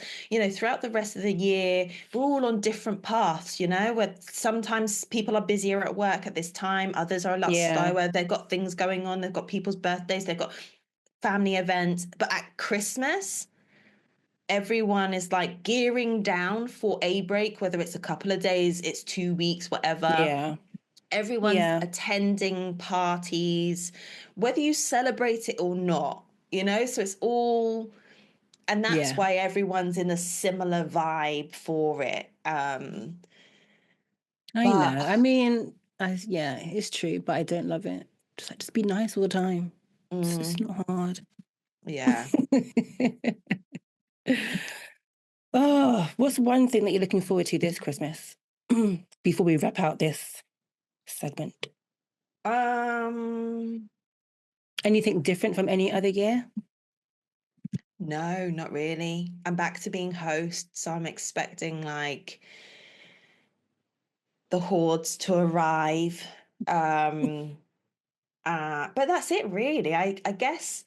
throughout the rest of the year we're all on different paths. Where sometimes people are busier at work at this time, others are a lot slower. They've got things going on. They've got people's birthdays. They've got family events. But at Christmas, everyone is like gearing down for a break, whether it's a couple of days, it's 2 weeks, whatever. Yeah. Everyone's attending parties, whether you celebrate it or not, you know? So it's all, and that's why everyone's in a similar vibe for it. I know. I mean, it's true, but I don't love it. Just be nice all the time. It's not hard. Yeah. Oh, what's one thing that you're looking forward to this Christmas before we wrap out this segment? Anything different from any other year? No, not really. I'm back to being host, so I'm expecting like the hordes to arrive. But that's it really. I guess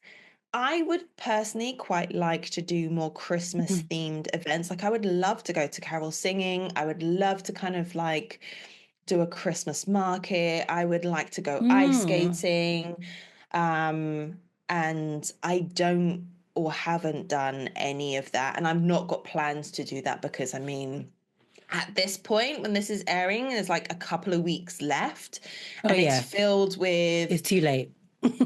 I would personally quite like to do more Christmas themed events. Like I would love to go to carol singing. I would love to kind of like do a Christmas market. I would like to go ice skating. And I don't or haven't done any of that. And I've not got plans to do that because I mean, at this point when this is airing, there's like a couple of weeks left and it's filled with it's too late.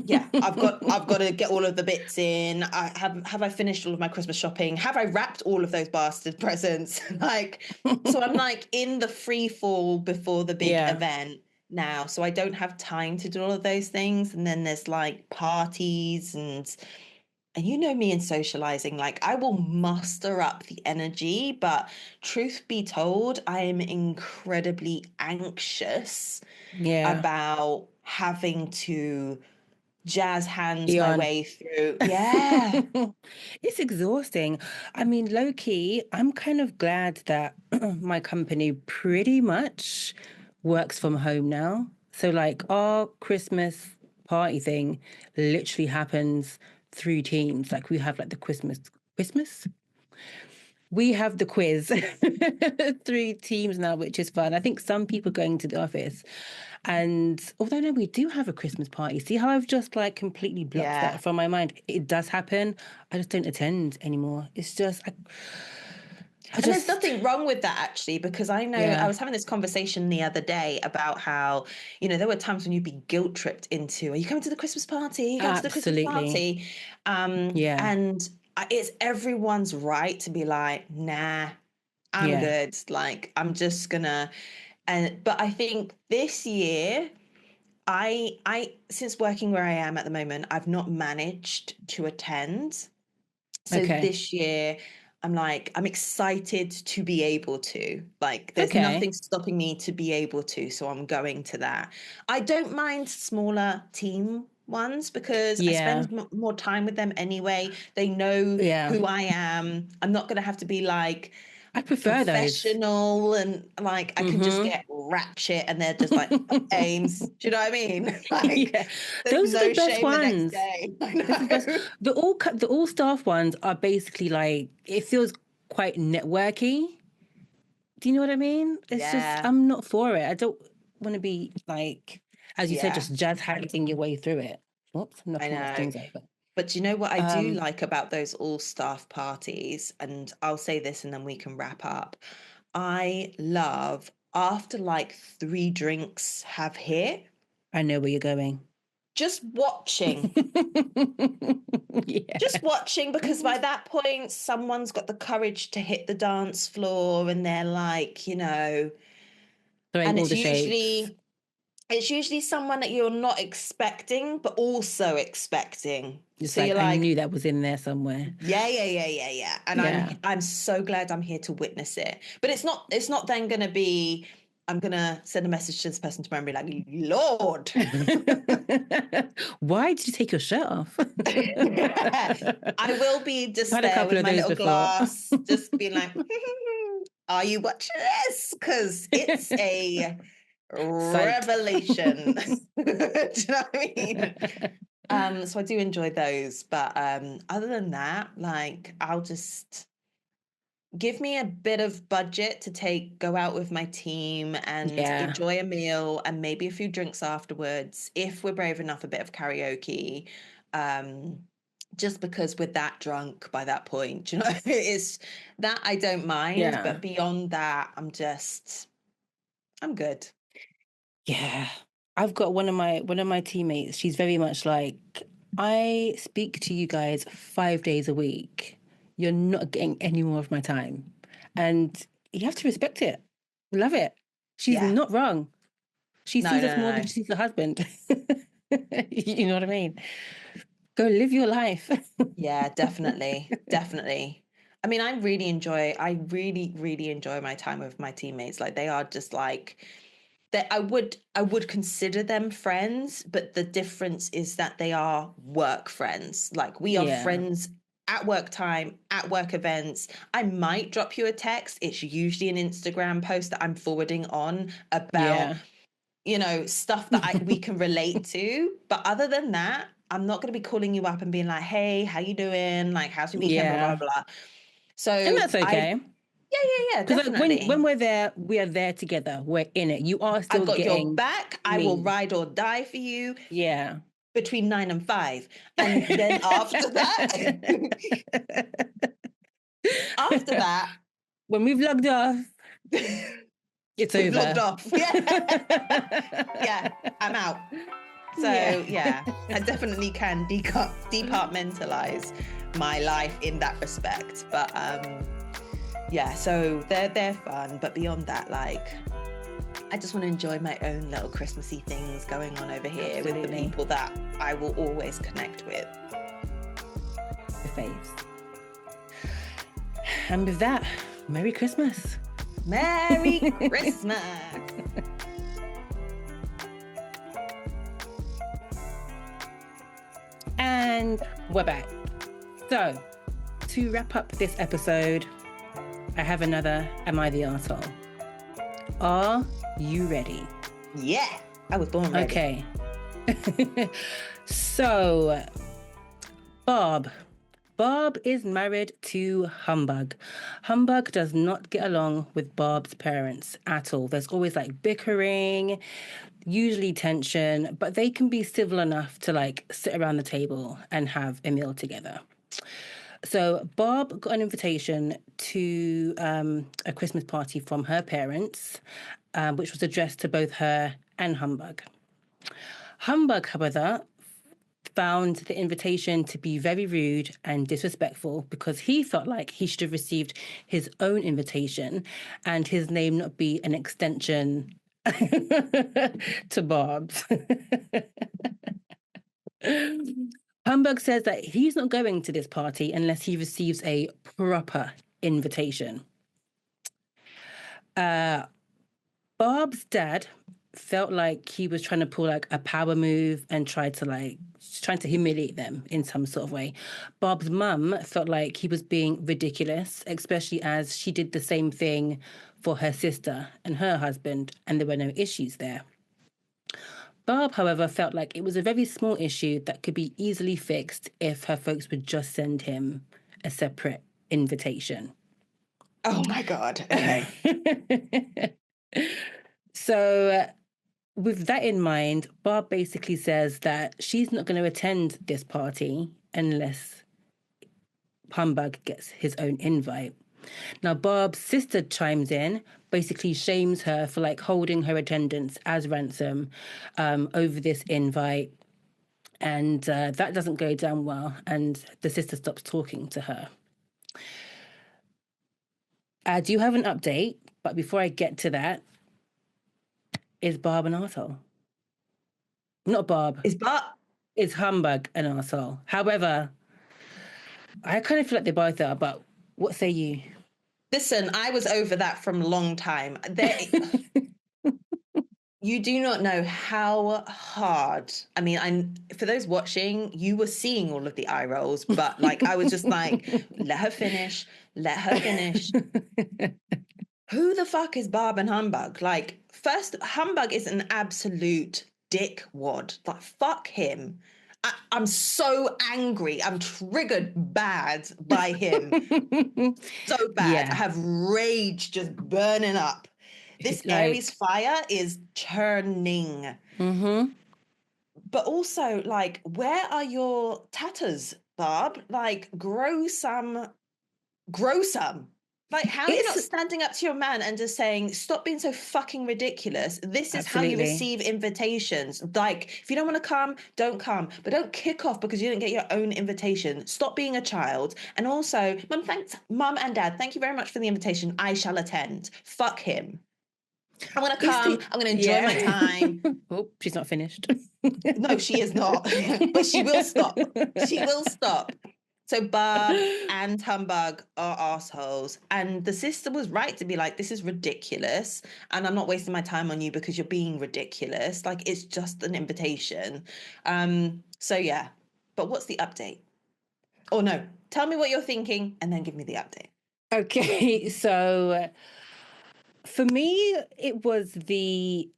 Yeah, I've got to get all of the bits in. Have I finished all of my Christmas shopping? Have I wrapped all of those bastard presents? So I'm like in the free fall before the big event now. So I don't have time to do all of those things. And then there's like parties and you know me and socializing, like I will muster up the energy, but truth be told, I am incredibly anxious about having to jazz hands my way through. Yeah. It's exhausting. I mean, low key, I'm kind of glad that my company pretty much works from home now. So like our Christmas party thing literally happens through Teams. Like we have like the Christmas? We have the quiz through Teams now, which is fun. I think some people going to the office. And although no, we do have a Christmas party. See how I've just like completely blocked that from my mind? It does happen. I just don't attend anymore. It's just... And there's nothing wrong with that actually, because I know I was having this conversation the other day about how, you know, there were times when you'd be guilt tripped into, are you coming to the Christmas party? Go to the Christmas party. And it's everyone's right to be like, nah, I'm good. Like, I'm just gonna, but I think this year, I since working where I am at the moment, I've not managed to attend. So this year, I'm excited to be able to. Like, there's nothing stopping me to be able to. So I'm going to that. I don't mind smaller team ones because I spend more time with them anyway. They know who I am. I'm not going to have to be like, I prefer professional those. And like I can just get ratchet and they're just like Ames. Do you know what I mean? Like those are the best ones. The all staff ones are basically like, it feels quite networky. Do you know what I mean? It's just, I'm not for it. I don't want to be like, as you said, just jazz handsing your way through it. Oops, I'm knocking my things over. But you know what I do like about those all-staff parties, and I'll say this and then we can wrap up. I love after like 3 drinks have hit. I know where you're going. Just watching. Just watching, because by that point, someone's got the courage to hit the dance floor and they're like, you know, and it's usually someone that you're not expecting, but also expecting. It's so like, you're like, I knew that was in there somewhere. Yeah. And I'm so glad I'm here to witness it. But it's not then going to be, I'm going to send a message to this person tomorrow and be like, Lord. Why did you take your shirt off? I will be just there with my little glass, just being like, are you watching this? Because it's a revelation. Do you know what I mean? So I do enjoy those, but other than that, like I'll just give me a bit of budget to go out with my team and enjoy a meal and maybe a few drinks afterwards. If we're brave enough, a bit of karaoke. just because we're that drunk by that point, you know, it's that I don't mind. Yeah. But beyond that, I'm good. Yeah. I've got one of my teammates. She's very much like, I speak to you guys 5 days a week. You're not getting any more of my time. And you have to respect it. Love it. She's not wrong. She sees us more than she sees her husband. You know what I mean? Go live your life. Yeah, definitely. Definitely. I mean, I really, really enjoy my time with my teammates. Like they are just like that. I would consider them friends, but the difference is that they are work friends. Like we are friends at work time, at work events. I might drop you a text. It's usually an Instagram post that I'm forwarding on about, you know, stuff that we can relate to. But other than that, I'm not going to be calling you up and being like, hey, how you doing? Like, how's your weekend? Blah, blah, blah. So and that's okay. Yeah, definitely. Like when we're there, we are there together. We're in it. You are still I've got getting your back. I will ride or die for you. Yeah. Between 9 and 5. And then after that, when we've logged off, it's over. Logged off. Yeah, I'm out. So yeah, I definitely can departmentalize my life in that respect. But yeah, so they're fun. But beyond that, like, I just want to enjoy my own little Christmassy things going on over here with the people that I will always connect with. The faves. And with that, Merry Christmas. Merry Christmas. And we're back. So, to wrap up this episode, I have another Am I the Arsehole? Are you ready? Yeah, I was born ready. Okay. So, Bob is married to Humbug. Humbug does not get along with Bob's parents at all. There's always like bickering, usually tension, but they can be civil enough to like sit around the table and have a meal together. So Bob got an invitation to a Christmas party from her parents, which was addressed to both her and Humbug. Humbug, however, found the invitation to be very rude and disrespectful because he felt like he should have received his own invitation and his name not be an extension to Bob's. Humbug says that he's not going to this party unless he receives a proper invitation. Bob's dad felt like he was trying to pull like a power move and trying to humiliate them in some sort of way. Bob's mum felt like he was being ridiculous, especially as she did the same thing for her sister and her husband, and there were no issues there. Bob, however, felt like it was a very small issue that could be easily fixed if her folks would just send him a separate invitation. Oh my God. Okay. So with that in mind, Bob basically says that she's not going to attend this party unless Humbug gets his own invite. Now, Bob's sister chimes in, basically shames her for like holding her attendance as ransom over this invite. And that doesn't go down well. And the sister stops talking to her. I do have an update, but before I get to that, is Bob an arsehole? Not Bob. Is Humbug an arsehole? However, I kind of feel like they both are, but what say you? Listen, I was over that from a long time. You do not know how hard. I mean, for those watching, you were seeing all of the eye rolls, but like I was just like, let her finish. Who the fuck is Bob and Humbug? Like, first, Humbug is an absolute dickwad. Like, fuck him. I'm so angry. I'm triggered bad by him. So bad. Yeah. I have rage just burning up. This Aries fire is churning. Mm-hmm. But also, like, where are your tatters, Barb? Like, grow some. Like, how are you not standing up to your man and just saying, stop being so fucking ridiculous? This is how you receive invitations. Like, if you don't want to come, don't come. But don't kick off because you didn't get your own invitation. Stop being a child. And also, Mum and Dad, thank you very much for the invitation. I shall attend. Fuck him. I'm going to come. I'm going to enjoy my time. Oh, she's not finished. No, she is not. But she will stop. She will stop. So Barb and Humbug are assholes. And the sister was right to be like, this is ridiculous. And I'm not wasting my time on you because you're being ridiculous. Like, it's just an invitation. So yeah. But what's the update? Oh no, tell me what you're thinking and then give me the update. Okay, so for me, it was the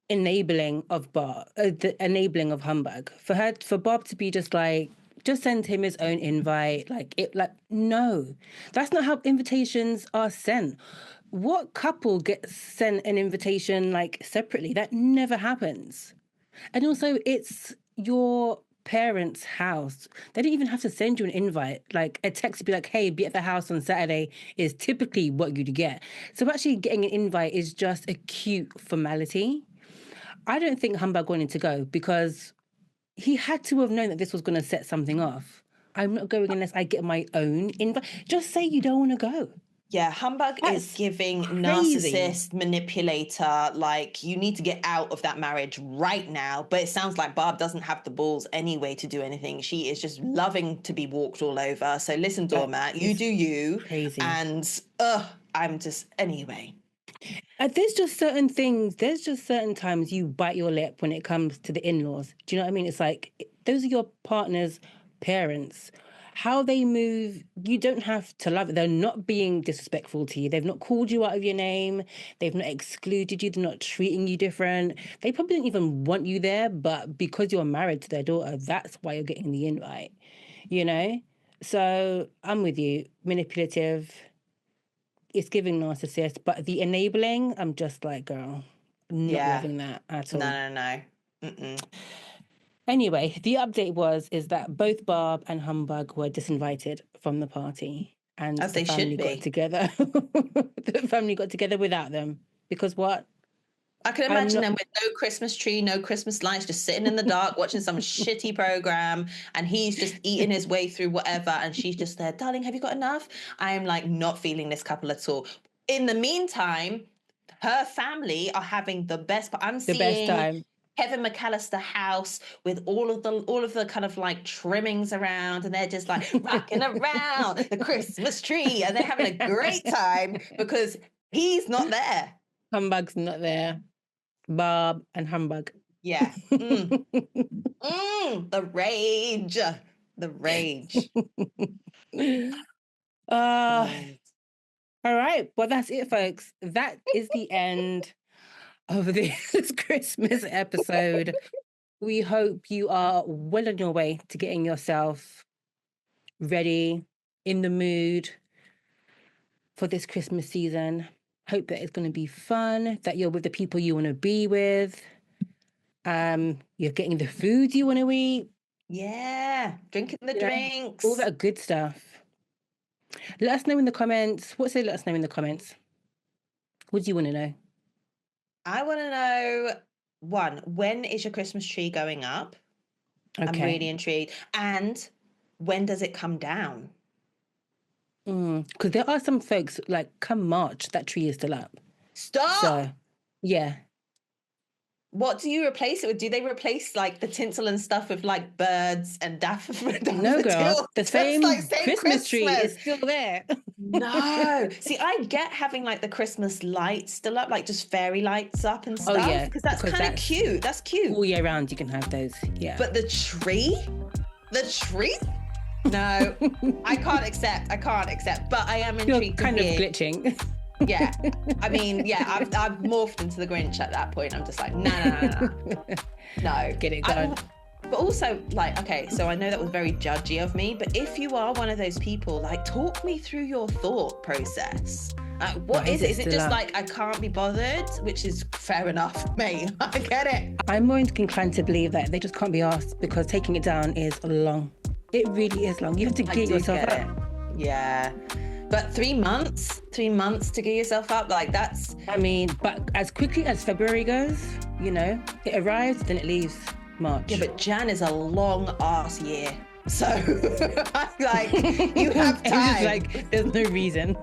enabling of Humbug. For Bob to be just like, just send him his own invite. No, that's not how invitations are sent. What couple gets sent an invitation like separately? That never happens. And also, it's your parents' house. They don't even have to send you an invite. Like a text to be like, hey, be at the house on Saturday is typically what you'd get. So actually getting an invite is just a cute formality. I don't think Humbug wanted to go because he had to have known that this was going to set something off. I'm not going unless I get my own invite. Just say you don't want to go. Yeah, Humbug is giving narcissist, manipulator, like, you need to get out of that marriage right now. But it sounds like Barb doesn't have the balls anyway to do anything. She is just loving to be walked all over. So listen, doormat, you do you. Crazy. And I'm just, anyway. There's just certain times you bite your lip when it comes to the in-laws. Do you know what I mean? It's like, those are your partner's parents. How they move, you don't have to love it. They're not being disrespectful to you. They've not called you out of your name. They've not excluded you. They're not treating you different. They probably didn't even want you there, but because you're married to their daughter, that's why you're getting the invite, you know? So I'm with you. Manipulative. It's giving narcissist, but the enabling, I'm just like, girl, not loving that at all. No. Mm-mm. Anyway, the update is that both Barb and Humbug were disinvited from the party. And as the family got together. The family got together without them. Because what? I can imagine them with no Christmas tree, no Christmas lights, just sitting in the dark watching some shitty program, and he's just eating his way through whatever, and she's just there, darling, have you got enough? I'm like not feeling this couple at all. In the meantime, her family are having the best time. Kevin McAllister house with all of the kind of like trimmings around, and they're just like rocking around the Christmas tree, and they're having a great time because he's not there. Humbug's not there. Barb and Humbug. Yeah. The rage. All right. Well, that's it, folks. That is the end of this Christmas episode. We hope you are well on your way to getting yourself ready, in the mood for this Christmas season. Hope that it's going to be fun, that you're with the people you want to be with. You're getting the food you want to eat. Yeah, drinking the drinks. All that good stuff. Let us know in the comments. Let us know in the comments? What do you want to know? I want to know, one, when is your Christmas tree going up? Okay. I'm really intrigued. And when does it come down? Because there are some folks, like, come March, that tree is still up. Stop! So, yeah. What do you replace it with? Do they replace, like, the tinsel and stuff with, like, birds and daffodils? No, girl. The same Christmas tree is still there. No. See, I get having, like, the Christmas lights still up, like, just fairy lights up and stuff. Oh, yeah. Because that's kind of cute. That's cute. All year round you can have those, yeah. But the tree? No, I can't accept. But I am intrigued. You're kind of glitching. Yeah. I mean, yeah, I've morphed into the Grinch at that point. I'm just like, no. No. Get it done. But also, like, okay, so I know that was very judgy of me, but if you are one of those people, like, talk me through your thought process. What is it? Is it just like, I can't be bothered? Which is fair enough, mate. I get it. I'm more inclined to believe that they just can't be asked, because taking it down is long. It really is long. You have to get yourself up. Yeah. But 3 months to get yourself up, like that's... I mean, but as quickly as February goes, you know, it arrives, then it leaves March. Yeah, but Jan is a long ass year. So, like, you have time. It's like, there's no reason.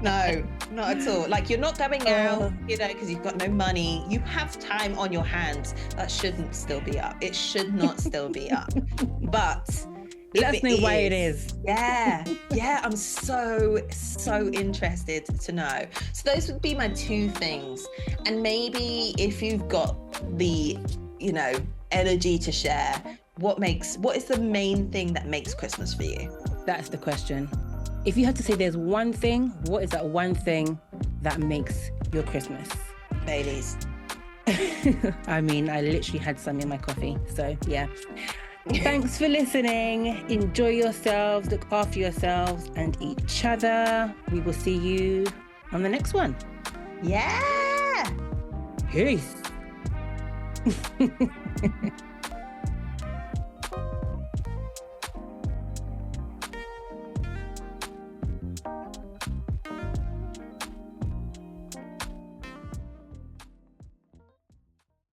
No, not at all. Like, you're not going out, you know, because you've got no money. You have time on your hands. That shouldn't still be up. It should not still be up. But... let us know why it is. Yeah, I'm so interested to know. So those would be my 2 things. And maybe if you've got the, you know, energy to share, what is the main thing that makes Christmas for you? That's the question. If you had to say there's one thing, what is that one thing that makes your Christmas? Baileys. I mean, I literally had some in my coffee. So yeah. Thanks for listening. Enjoy yourselves, look after yourselves and each other. We will see you on the next one. Yeah. Peace.